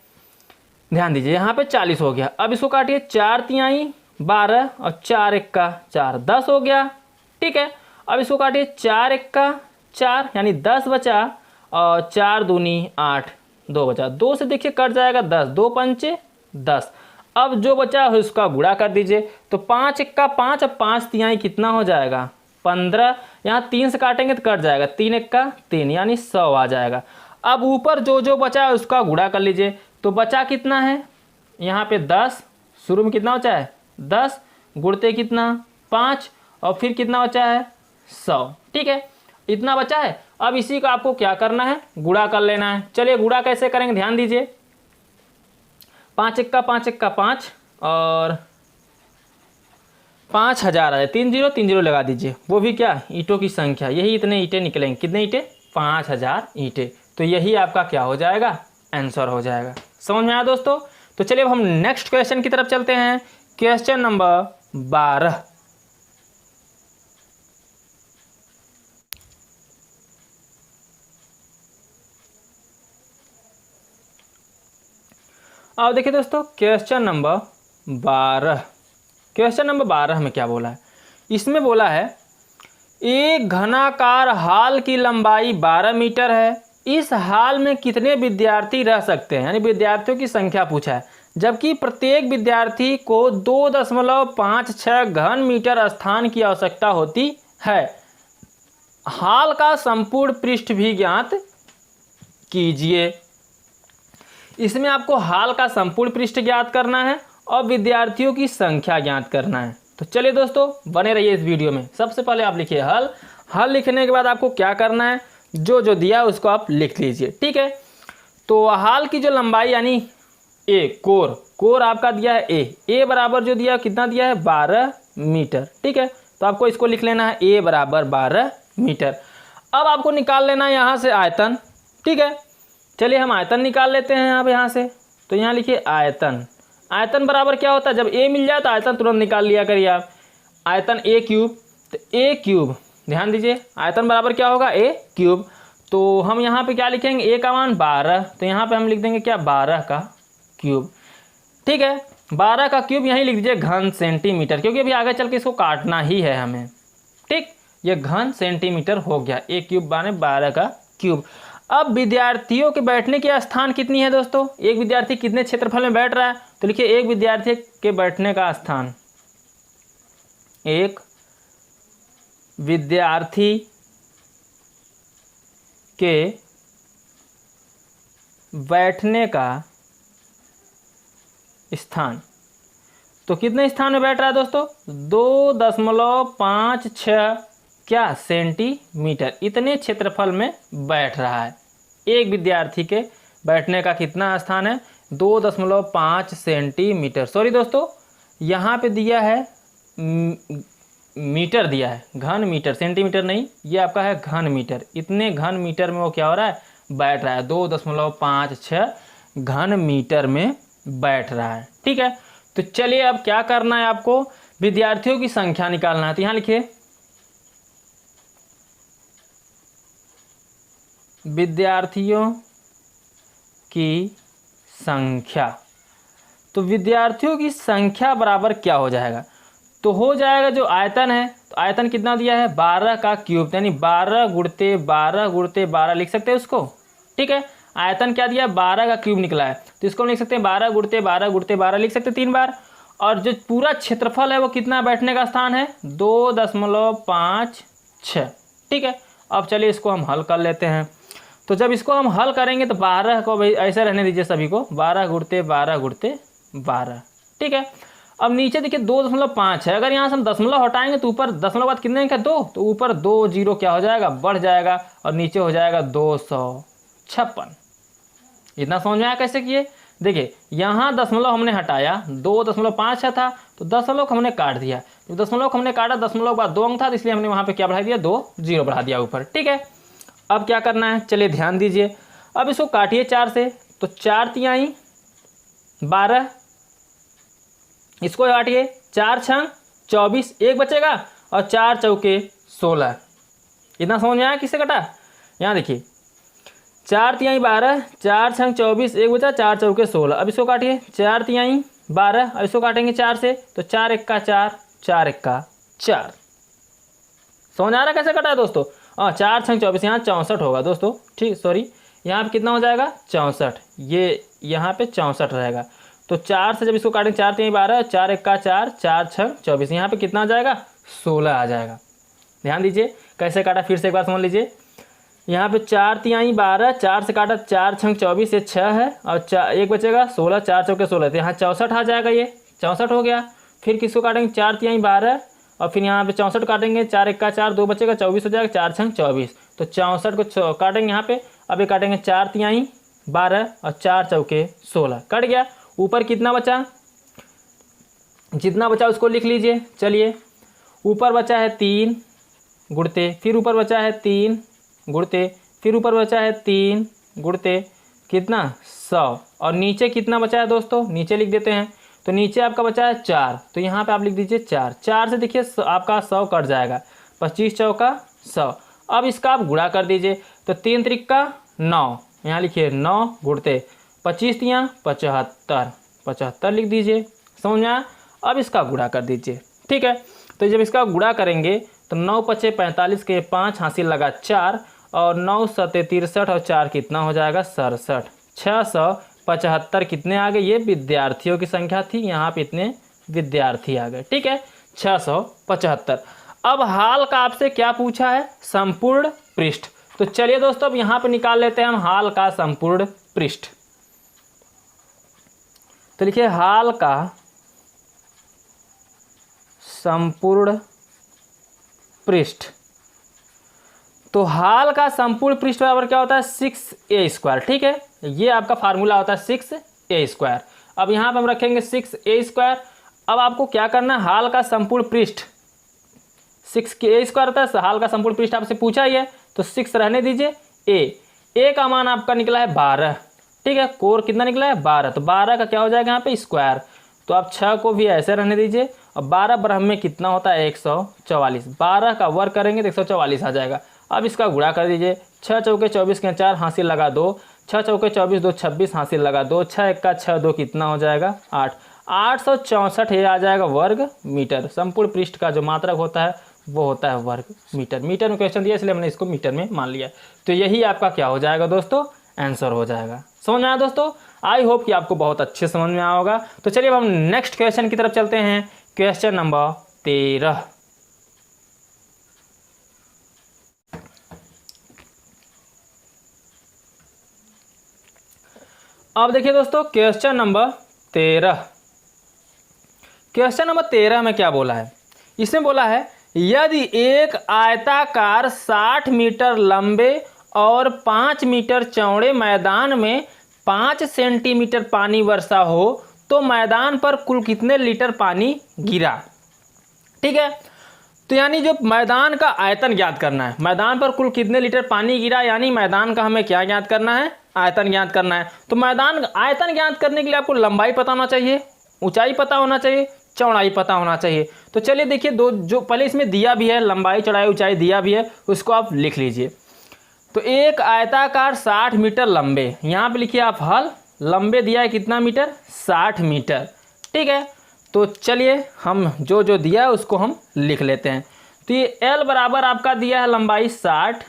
ध्यान दीजिए यहाँ पे 40 हो गया। अब इसको काटिए, 4 तिहाई 12 और 4 एक्का 4, 10 हो गया। ठीक है, अब इसको काटिए, 4 एक्का 4 यानी 10 बचा, और 4 दूनी 8, 2 बचा, 2 से देखिए कट जाएगा 10, 2 पंचे 10। अब जो बचा है उसका गुणा कर दीजिए, तो 5 एक्का 5 और 5 तिहाई कितना हो जाएगा 15, यहाँ 3 से काटेंगे तो कट जाएगा, 3 एक्का 3 यानी 100 आ जाएगा। अब ऊपर जो जो बचा है उसका गुणा कर लीजिए, तो बचा कितना है यहाँ पे 10, शुरू में कितना बचा है 10 गुणते कितना 5, और फिर कितना बचा है 100। ठीक है, इतना बचा है। अब इसी का आपको क्या करना है, गुणा कर लेना है। चलिए गुणा कैसे करेंगे, ध्यान दीजिए, 5 एक्का 5 और 5000 है, 3 0 लगा दीजिए, वो भी क्या ईंटों की संख्या, यही इतने ईंटें निकलेंगे, कितने ईंटें 5000 ईंटें। तो यही आपका क्या हो जाएगा, आंसर हो जाएगा। समझ में आया दोस्तों। तो चलिए अब हम नेक्स्ट क्वेश्चन की तरफ चलते हैं, क्वेश्चन नंबर 12। अब देखिए दोस्तों क्वेश्चन नंबर 12, क्वेश्चन नंबर 12 में क्या बोला है, इसमें बोला है एक घनाकार हाल की लंबाई 12 मीटर है, इस हाल में कितने विद्यार्थी रह सकते हैं, यानी विद्यार्थियों की संख्या पूछा है, जबकि प्रत्येक विद्यार्थी को 2.56 घन मीटर स्थान की आवश्यकता होती है। हाल का संपूर्ण पृष्ठ भी ज्ञात कीजिए। इसमें आपको हाल का संपूर्ण पृष्ठ ज्ञात करना है और विद्यार्थियों की संख्या ज्ञात करना है। तो चलिए दोस्तों बने रहिए इस वीडियो में। सबसे पहले आप लिखिए हल, हल लिखने के बाद आपको क्या करना है, जो जो दिया उसको आप लिख लीजिए। ठीक है, तो हाल की जो लंबाई यानी ए कोर आपका दिया है ए बराबर जो दिया कितना दिया है 12 मीटर। ठीक है, तो आपको इसको लिख लेना है ए बराबर 12 मीटर। अब आपको निकाल लेना है यहाँ से आयतन। ठीक है, चलिए हम आयतन निकाल लेते हैं अब यहाँ से। तो यहाँ लिखिए आयतन, आयतन बराबर क्या होता है, जब ए मिल जाए तो आयतन तुरंत निकाल लिया करिए आप। आयतन ए क्यूब, तो ए क्यूब ध्यान दीजिए आयतन बराबर क्या होगा ए क्यूब। तो हम यहाँ पे क्या लिखेंगे, ए का मान 12, तो यहाँ पे हम लिख देंगे क्या, 12 का क्यूब। ठीक है, 12 का क्यूब यहीं लिख दीजिए घन सेंटीमीटर, क्योंकि अभी आगे चल के इसको काटना ही है हमें। ठीक, ये घन सेंटीमीटर हो गया, ए क्यूब माने 12 का क्यूब। अब विद्यार्थियों के बैठने की स्थान कितनी है दोस्तों, एक विद्यार्थी कितने क्षेत्रफल में बैठ रहा है, तो लिखिए एक विद्यार्थी के बैठने का स्थान, एक विद्यार्थी के बैठने का स्थान, तो कितने स्थान में बैठ रहा है दोस्तों, 2.56 क्या सेंटीमीटर, इतने क्षेत्रफल में बैठ रहा है। एक विद्यार्थी के बैठने का कितना स्थान है, 2.5 सेंटीमीटर। सॉरी दोस्तों, यहाँ पे दिया है मीटर दिया है, घन मीटर, सेंटीमीटर नहीं, ये आपका है घन मीटर। इतने घन मीटर में वो क्या हो रहा है, बैठ रहा है, 2.56 घन मीटर में बैठ रहा है। ठीक है, तो चलिए अब क्या करना है आपको, विद्यार्थियों की संख्या निकालना है। तो यहाँ लिखिए विद्यार्थियों की संख्या, तो विद्यार्थियों की संख्या बराबर क्या हो जाएगा, तो हो जाएगा जो आयतन है, तो आयतन कितना दिया है, 12 का क्यूब, यानी 12 गुणते 12 गुणते 12 लिख सकते हैं उसको। ठीक है, आयतन क्या दिया, 12 का क्यूब निकला है, तो इसको हम लिख सकते हैं 12 गुणते 12 गुणते 12 लिख सकते हैं 3 बार। और जो पूरा क्षेत्रफल है वो कितना बैठने का स्थान है, 2.56। ठीक है, अब चलिए इसको हम हल कर लेते हैं। तो जब इसको हम हल करेंगे तो 12 को भाई ऐसे रहने दीजिए सभी को, 12 गुणते 12 गुणते 12। ठीक है, अब नीचे देखिए 2.5 है, अगर यहाँ से हम दशमलव हटाएंगे तो ऊपर दशमलव बाद कितने का 2, तो ऊपर 2 जीरो क्या हो जाएगा, बढ़ जाएगा, और नीचे हो जाएगा 256। इतना समझ में आया कैसे किए। देखिए यहाँ दशमलव हमने हटाया, 2.5 था, तो दशमलव को हमने काट दिया, तो दशमलव को हमने काटा, दशमलव के बाद 2 अंक था, तो इसलिए हमने वहाँ पे क्या बढ़ा दिया, 2 जीरो बढ़ा दिया ऊपर। ठीक है, अब क्या करना है, चलिए ध्यान दीजिए, अब इसको काटिए 4 से, तो 4 तिहाई 12, इसको काटिए 4 छंग 24, एक बचेगा, और 4 चौके 16। इतना समझ में आया किससे कटा। यहाँ देखिए 4 तिहाई 12, 4 छंग 24, एक बचा, 4 चौके 16। अब इसको काटिए 4 तिहाई 12, अब इसको काटेंगे 4 से, तो 4 एक्का 4, 4 एक्का 4। समझ आ रहा कैसे कटा है दोस्तों। 4 छंग 24, यहाँ 64 होगा दोस्तों। ठीक, सॉरी, यहाँ पे कितना हो जाएगा, 64, ये यहाँ पे 64 रहेगा। तो 4 से जब इसको काटेंगे, 4 तिहाई 12, 4 एक्का 4, 4 छंग 24, यहाँ पे कितना आ जाएगा, 16 आ जाएगा। ध्यान दीजिए कैसे काटा, फिर से एक बार समझ लीजिए। यहाँ पे 4 तिहाई 12, 4 से काटा, 4 छंग 24, ये 6 है, और 4 एक बचेगा 16, 4 चौके 16, तो यहाँ 64 आ जाएगा, ये 64 हो गया। फिर किसको काटेंगे, 4 तिहाई 12, और फिर यहाँ पे 64 काटेंगे, 4 एक्का 4, 2 बचेगा, 24 हो जाएगा, 4 छंग 24, तो 64 को काटेंगे यहाँ पे। अब ये काटेंगे 4 तिहाई 12 और 4 चौके 16, कट गया। ऊपर कितना बचा, जितना बचा उसको लिख लीजिए। चलिए, ऊपर बचा है 3 गुणते, फिर ऊपर बचा है 3 गुणते, फिर ऊपर बचा है 3 गुणते, कितना 100, और नीचे कितना बचा है दोस्तों, नीचे लिख देते हैं। तो नीचे आपका बचा है 4, तो यहाँ पे आप लिख दीजिए 4। 4 से देखिए आपका 100 कट जाएगा, 25 चौका 100। अब इसका आप गुणा कर दीजिए, तो 3 त्रिका 9, यहाँ लिखिए 9 गुणते 25 तियाँ 75, 75 लिख दीजिए। समझ में आया। अब इसका गुणा कर दीजिए। ठीक है, तो जब इसका गुणा करेंगे तो 9 पचे 45 के 5 हासिल लगा 4, और 9 सते 63, और 4 कितना हो जाएगा 67। 675 कितने आ गए, ये विद्यार्थियों की संख्या थी, यहाँ पे इतने विद्यार्थी आ गए। ठीक है, 675। अब हाल का आपसे क्या पूछा है, संपूर्ण पृष्ठ। तो चलिए दोस्तों अब यहाँ पे निकाल लेते हैं हम हाल का संपूर्ण पृष्ठ। तो लिखिए हाल का संपूर्ण पृष्ठ। तो हाल का संपूर्ण पृष्ठ बराबर क्या होता है, 6a²। ठीक है, ये आपका फार्मूला होता है 6a²। अब यहाँ पे हम रखेंगे 6a²। अब आपको क्या करना है, हाल का संपूर्ण पृष्ठ 6a² होता है, हाल का संपूर्ण पृष्ठ आपसे पूछा ही है, तो 6 रहने दीजिए। a का मान आपका निकला है 12। ठीक है, कोर कितना निकला है 12, तो 12 का क्या हो जाएगा यहाँ पे स्क्वायर, तो आप 6 को भी ऐसे रहने दीजिए। और 12 ब्रह्म में कितना होता है 144, 12 का वर्ग करेंगे तो 144 आ जाएगा। अब इसका गुणा कर दीजिए, 6 चौके 24 के 4 हासिल लगा 2, 6 चौके 24 2 26 हासिल लगा 2, 6 एक्का 6 2 कितना हो जाएगा 8, 864 ये आ जाएगा वर्ग मीटर। संपूर्ण पृष्ठ का जो मात्रक होता है वो होता है वर्ग मीटर। मीटर में क्वेश्चन दिया इसलिए हमने इसको मीटर में मान लिया। तो यही आपका क्या हो जाएगा दोस्तों, आंसर हो जाएगा। समझ में आया दोस्तों? आई होप कि आपको बहुत अच्छे समझ में आया होगा। तो चलिए अब हम नेक्स्ट क्वेश्चन की तरफ चलते हैं। Question number 13। अब देखिए दोस्तों क्वेश्चन नंबर 13। क्वेश्चन नंबर 13 में क्या बोला है, इसमें बोला है यदि एक आयताकार 60 मीटर लंबे और 5 मीटर चौड़े मैदान में 5 सेंटीमीटर पानी वर्षा हो तो मैदान पर कुल कितने लीटर पानी गिरा। ठीक है, तो यानी जो मैदान का आयतन ज्ञात करना है, मैदान पर कुल कितने लीटर पानी गिरा, यानी मैदान का हमें क्या ज्ञात करना है, आयतन ज्ञात करना है। तो मैदान आयतन ज्ञात करने के लिए आपको लंबाई पता होना चाहिए, ऊंचाई पता होना चाहिए, चौड़ाई पता होना चाहिए। तो चलिए देखिए, दो जो पहले इसमें दिया भी है, लंबाई चौड़ाई ऊंचाई दिया भी है, उसको आप लिख लीजिए। तो एक आयताकार 60 मीटर लंबे, यहाँ पे लिखिए आप हल, लंबे दिया है कितना मीटर, 60 मीटर। ठीक है, तो चलिए हम जो जो दिया है उसको हम लिख लेते हैं। तो ये L बराबर आपका दिया है लंबाई 60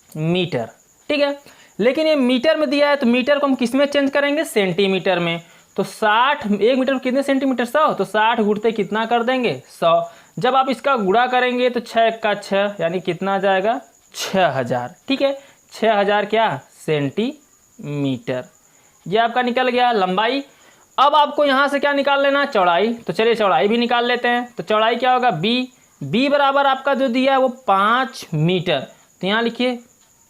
मीटर। ठीक है, लेकिन ये मीटर में दिया है तो मीटर को हम किस में चेंज करेंगे, सेंटीमीटर में। तो 60, 1 मीटर में कितने सेंटीमीटर, 100, तो 60 गुणते कितना कर देंगे 100। जब आप इसका गुणा करेंगे तो 6 का 6 यानी कितना आ जाएगा 6000। ठीक है, 6000 क्या सेंटीमीटर। ये आपका निकल गया लंबाई। अब आपको यहाँ से क्या निकाल लेना, चौड़ाई। तो चलिए चौड़ाई भी निकाल लेते हैं। तो चौड़ाई क्या होगा, बी बराबर आपका जो दिया है वो 5 मीटर। तो यहाँ लिखिए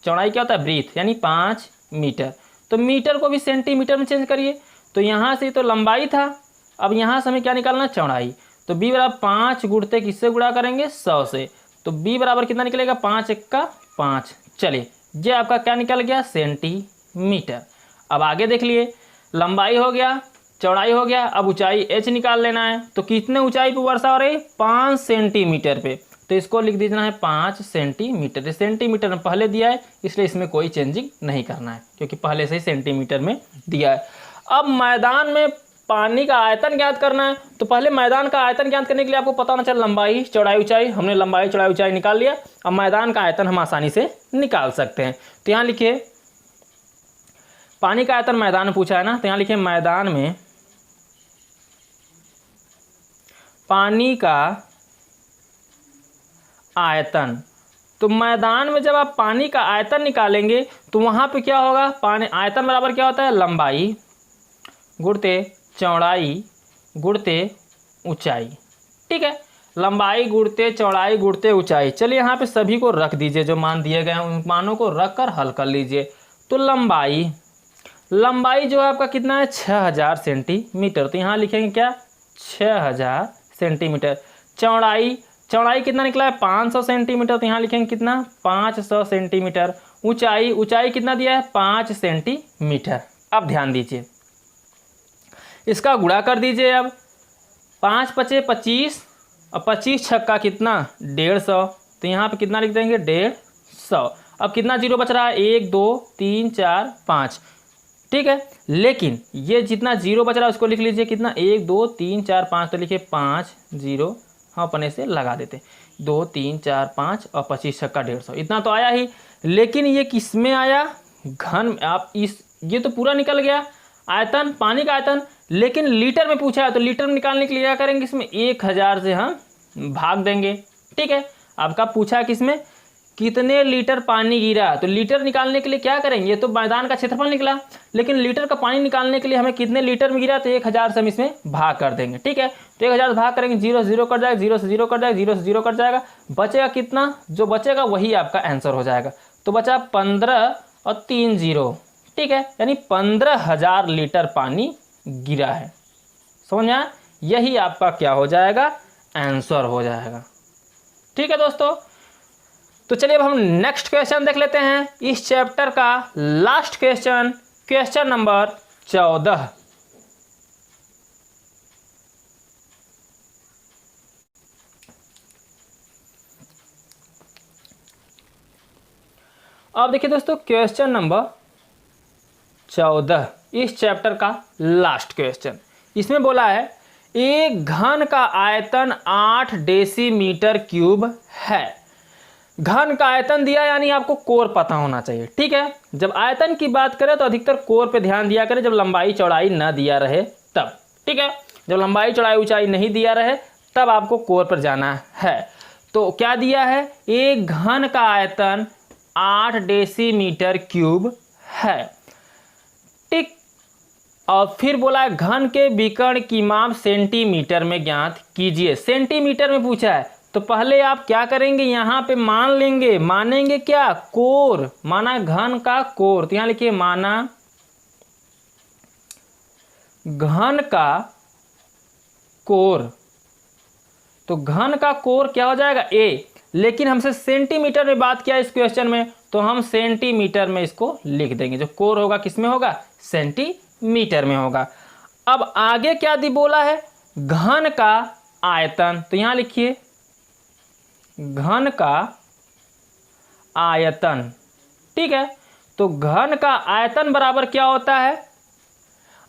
चौड़ाई क्या होता है, ब्रीथ, यानी 5 मीटर। तो मीटर को भी सेंटीमीटर में चेंज करिए। तो यहाँ से तो लंबाई था, अब यहाँ से हमें क्या निकालना, चौड़ाई। तो बी बराबर 5 गुणते किससे गुणा करेंगे, 100 से। तो बी बराबर कितना निकलेगा, 5 एक्का 5। चलिए ये आपका क्या निकल गया, सेंटीमीटर। अब आगे देख लिए, लंबाई हो गया, चौड़ाई हो गया, अब ऊंचाई h निकाल लेना है। तो कितने ऊंचाई पे वर्षा हो रही है, 5 सेंटीमीटर पे। तो इसको लिख देना है 5 सेंटीमीटर। सेंटीमीटर में पहले दिया है इसलिए इसमें कोई चेंजिंग नहीं करना है, क्योंकि पहले से ही सेंटीमीटर में दिया है। अब मैदान में पानी का आयतन ज्ञात करना है। तो पहले मैदान का आयतन ज्ञात करने के लिए आपको पता होना चाहिए लंबाई चौड़ाई ऊंचाई। हमने लंबाई चौड़ाई ऊंचाई निकाल लिया। अब मैदान का आयतन हम आसानी से निकाल सकते हैं। तो यहाँ लिखिए पानी का आयतन मैदान में पूछा है ना, तो यहाँ लिखिए मैदान में पानी का आयतन। तो मैदान में जब आप पानी का आयतन निकालेंगे तो वहाँ पे क्या होगा, पानी आयतन बराबर क्या होता है, लंबाई गुणते चौड़ाई गुणते ऊंचाई। ठीक है, लंबाई गुणते चौड़ाई गुणते ऊंचाई। चलिए यहाँ पे सभी को रख दीजिए, जो मान दिए गए हैं उन मानों को रख कर हल कर लीजिए। तो लंबाई जो है आपका कितना है, 6000 सेंटीमीटर। तो यहाँ लिखेंगे क्या, 6000 सेंटीमीटर। चौड़ाई कितना निकला है, 500 सेंटीमीटर। तो यहाँ लिखेंगे कितना, 500 सेंटीमीटर। ऊंचाई कितना दिया है, 5 सेंटीमीटर। अब ध्यान दीजिए, इसका गुणा कर दीजिए। अब 5 पचे 25 और 25 छक्का कितना, 150। तो यहाँ पे कितना लिख देंगे, 150। अब कितना जीरो बच रहा है, 1 2 3 4 5। ठीक है, लेकिन ये जितना जीरो बच रहा है उसको लिख लीजिए कितना, 1 2 3 4 5। तो लिखिए 5 जीरो, हम अपने से लगा देते, 2 3 4 5 और 25 छक्का 150। इतना तो आया ही, लेकिन ये किस में आया, घन। आप ये तो पूरा निकल गया आयतन, पानी का आयतन, लेकिन लीटर में पूछा है। तो लीटर में निकालने के लिए क्या करेंगे, इसमें 1000 से हम भाग देंगे। ठीक है, आपका पूछा है किसमें, कितने लीटर पानी गिरा। तो लीटर निकालने के लिए क्या करेंगे, ये तो मैदान का क्षेत्रफल निकला, लेकिन लीटर का पानी निकालने के लिए हमें कितने लीटर में गिरा, तो 1000 से हम इसमें भाग कर देंगे। ठीक है, तो 1000 से भाग करेंगे, 0 से 0 कट जाएगा, 0 से 0 कट जाएगा, 0 से 0 कट जाएगा, बचेगा कितना, जो बचेगा वही आपका आंसर हो जाएगा। तो बचा 15 और 3 0। ठीक है, यानी 15000 लीटर पानी गिरा है। समझ में आया, यही आपका क्या हो जाएगा, आंसर हो जाएगा। ठीक है दोस्तों, तो चलिए अब हम नेक्स्ट क्वेश्चन देख लेते हैं, इस चैप्टर का लास्ट क्वेश्चन, क्वेश्चन नंबर 14। अब देखिए दोस्तों क्वेश्चन नंबर 14 इस चैप्टर का लास्ट क्वेश्चन। इसमें बोला है एक घन का आयतन 8 डेसीमीटर क्यूब है। घन का आयतन दिया यानी आपको कोर पता होना चाहिए, ठीक है। जब आयतन की बात करें तो अधिकतर कोर पे ध्यान दिया करें जब लंबाई चौड़ाई न दिया रहे तब, ठीक है। जब लंबाई चौड़ाई ऊंचाई नहीं दिया रहे तब आपको कोर पर जाना है। तो क्या दिया है, एक घन का आयतन 8 डेसीमीटर क्यूब है, ठीक। और फिर बोला है घन के विकर्ण की माप सेंटीमीटर में ज्ञात कीजिए। सेंटीमीटर में पूछा है तो पहले आप क्या करेंगे, यहाँ पे मान लेंगे, मानेंगे क्या, कोर, माना घन का कोर। तो यहाँ लिखिए माना घन का कोर। तो घन का कोर क्या हो जाएगा ए, लेकिन हमसे सेंटीमीटर में बात किया इस क्वेश्चन में तो हम सेंटीमीटर में इसको लिख देंगे। जो कोर होगा किस में होगा, सेंटीमीटर में होगा। अब आगे क्या दी बोला है, घन का आयतन। तो यहां लिखिए घन का आयतन, ठीक है। तो घन का आयतन बराबर क्या होता है,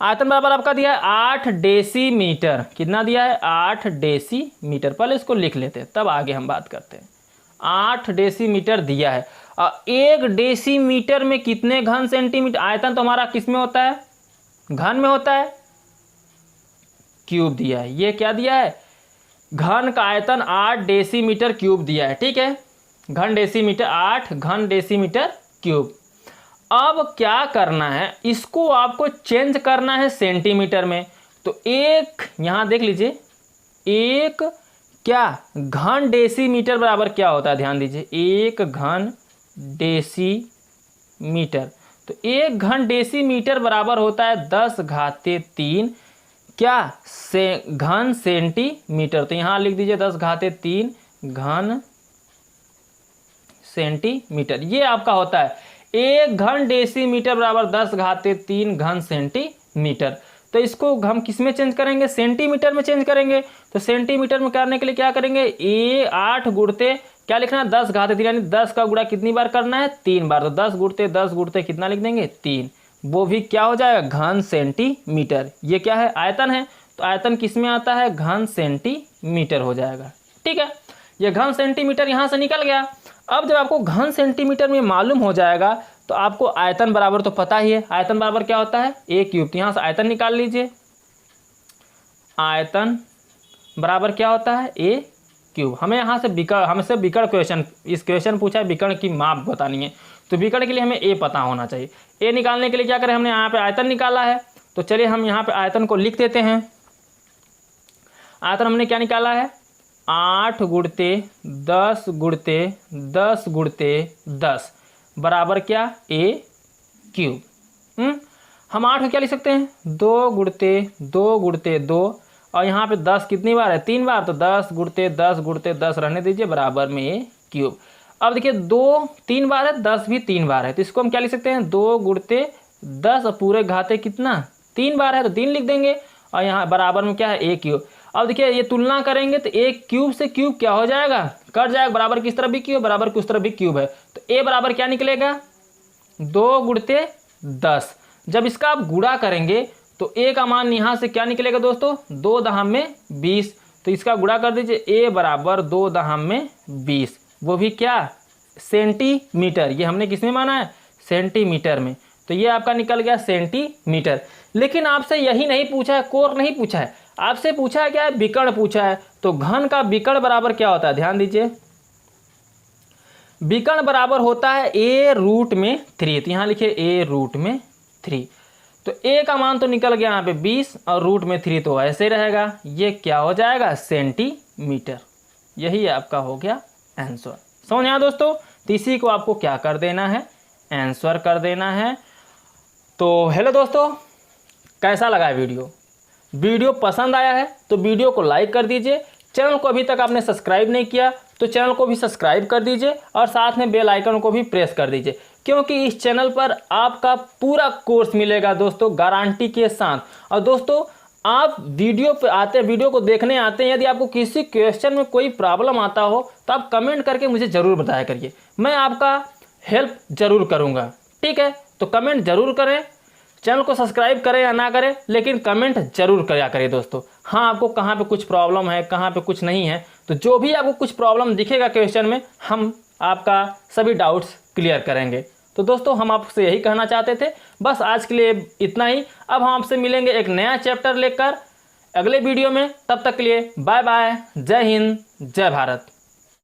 आयतन बराबर आपका दिया है 8 डेसीमीटर। कितना दिया है, 8 डेसीमीटर। पहले इसको लिख लेते हैं तब आगे हम बात करते हैं। 8 डेसीमीटर दिया है और 1 डेसीमीटर में कितने घन सेंटीमीटर। आयतन तो हमारा किस में होता है, घन में होता है, क्यूब दिया है। ये क्या दिया है, घन का आयतन 8 डेसीमीटर क्यूब दिया है, ठीक है। घन डेसीमीटर 8 घन डेसीमीटर क्यूब। अब क्या करना है, इसको आपको चेंज करना है सेंटीमीटर में। तो एक यहां देख लीजिए, एक क्या घन डेसीमीटर बराबर क्या होता है, ध्यान दीजिए, एक घन डेसीमीटर। तो एक घन डेसीमीटर बराबर होता है 10⁻³ क्या घन सेंटीमीटर। तो यहां लिख दीजिए 10⁻³ घन सेंटीमीटर। ये आपका होता है एक घन डेसीमीटर बराबर 10⁻³ घन सेंटीमीटर। तो इसको हम किस में चेंज करेंगे, सेंटीमीटर में चेंज करेंगे। तो सेंटीमीटर में करने के लिए क्या करेंगे, 8 गुणते क्या लिखना है 10⁻³ यानी 10 का गुणा कितनी बार करना है, 3 बार। तो 10 गुणते कितना लिख देंगे, 3। वो भी क्या हो जाएगा, घन सेंटीमीटर। ये क्या है, आयतन है। तो आयतन किस में आता है, घन सेंटीमीटर हो जाएगा, ठीक है। ये घन सेंटीमीटर यहां से निकल गया। अब जब आपको घन सेंटीमीटर में मालूम हो जाएगा तो आपको आयतन बराबर तो पता ही है। आयतन बराबर क्या होता है, ए क्यूब। तो यहां से आयतन निकाल लीजिए, आयतन बराबर क्या होता है, ए क्यूब। हमें यहाँ से विकर्ण, हमसे विकर्ण क्वेश्चन, इस क्वेश्चन पूछा है विकर्ण की माप बतानी है। तो विकर्ण के लिए हमें ए पता होना चाहिए। ए निकालने के लिए क्या करें, हमने यहाँ पे आयतन निकाला है। तो चलिए हम यहाँ पे आयतन को लिख देते हैं। आयतन हमने क्या निकाला है, 8 गुणते 10 गुणते 10 गुणते 10 बराबर क्या, ए क्यूब। हम 8 को क्या लिख सकते हैं, 2 गुणते 2 गुणते 2 और यहाँ पे 10 कितनी बार है, 3 बार। तो 10 गुणते 10 गुणते 10 रहने दीजिए बराबर में ए क्यूब। अब देखिए 2 3 बार है, 10 भी 3 बार है। तो इसको हम क्या लिख सकते हैं, 2 गुणते 10 और पूरे घाते कितना 3 बार है तो 3 लिख देंगे और यहाँ बराबर में क्या है, ए क्यूब। अब देखिए ये तुलना करेंगे तो एक क्यूब से क्यूब क्या हो जाएगा, कट जाएगा। बराबर किस तरफ भी क्यूब, बराबर किस तरफ भी क्यूब है। तो ए बराबर क्या निकलेगा, 2 गुणते 10। जब इसका आप गुणा करेंगे तो ए का मान यहाँ से क्या निकलेगा दोस्तों, 2⁻20। तो इसका गुणा कर दीजिए, ए बराबर 2⁻20। वो भी क्या, सेंटीमीटर। ये हमने किस में माना है, सेंटीमीटर में। तो ये आपका निकल गया सेंटीमीटर। लेकिन आपसे यही नहीं पूछा है, कोर नहीं पूछा है, आपसे पूछा है क्या है, विकर्ण पूछा है। तो घन का विकर्ण बराबर क्या होता है, ध्यान दीजिए, विकर्ण बराबर होता है a√3। तो यहाँ लिखिए a√3। तो a का मान तो निकल गया यहाँ पे 20 और √3 तो ऐसे रहेगा। ये क्या हो जाएगा, सेंटीमीटर। यही आपका हो गया आंसर। समझ आया दोस्तों। तो इसी को आपको क्या कर देना है, आंसर कर देना है। तो हेलो दोस्तों, कैसा लगा वीडियो, वीडियो पसंद आया है तो वीडियो को लाइक कर दीजिए। चैनल को अभी तक आपने सब्सक्राइब नहीं किया तो चैनल को भी सब्सक्राइब कर दीजिए और साथ में बेल आइकन को भी प्रेस कर दीजिए, क्योंकि इस चैनल पर आपका पूरा कोर्स मिलेगा दोस्तों, गारंटी के साथ। और दोस्तों आप वीडियो पे आते हैं, वीडियो को देखने आते हैं, यदि आपको किसी क्वेश्चन में कोई प्रॉब्लम आता हो तो आप कमेंट करके मुझे ज़रूर बताया करिए। मैं आपका हेल्प ज़रूर करूँगा। ठीक है, तो कमेंट ज़रूर करें, चैनल को सब्सक्राइब करें या ना करें, लेकिन कमेंट जरूर किया करें दोस्तों। हाँ, आपको कहाँ पे कुछ प्रॉब्लम है, कहाँ पे कुछ नहीं है, तो जो भी आपको कुछ प्रॉब्लम दिखेगा क्वेश्चन में, हम आपका सभी डाउट्स क्लियर करेंगे। तो दोस्तों, हम आपसे यही कहना चाहते थे। बस आज के लिए इतना ही। अब हम आपसे मिलेंगे एक नया चैप्टर लेकर अगले वीडियो में। तब तक के लिए बाय बाय, जय हिंद, जय भारत।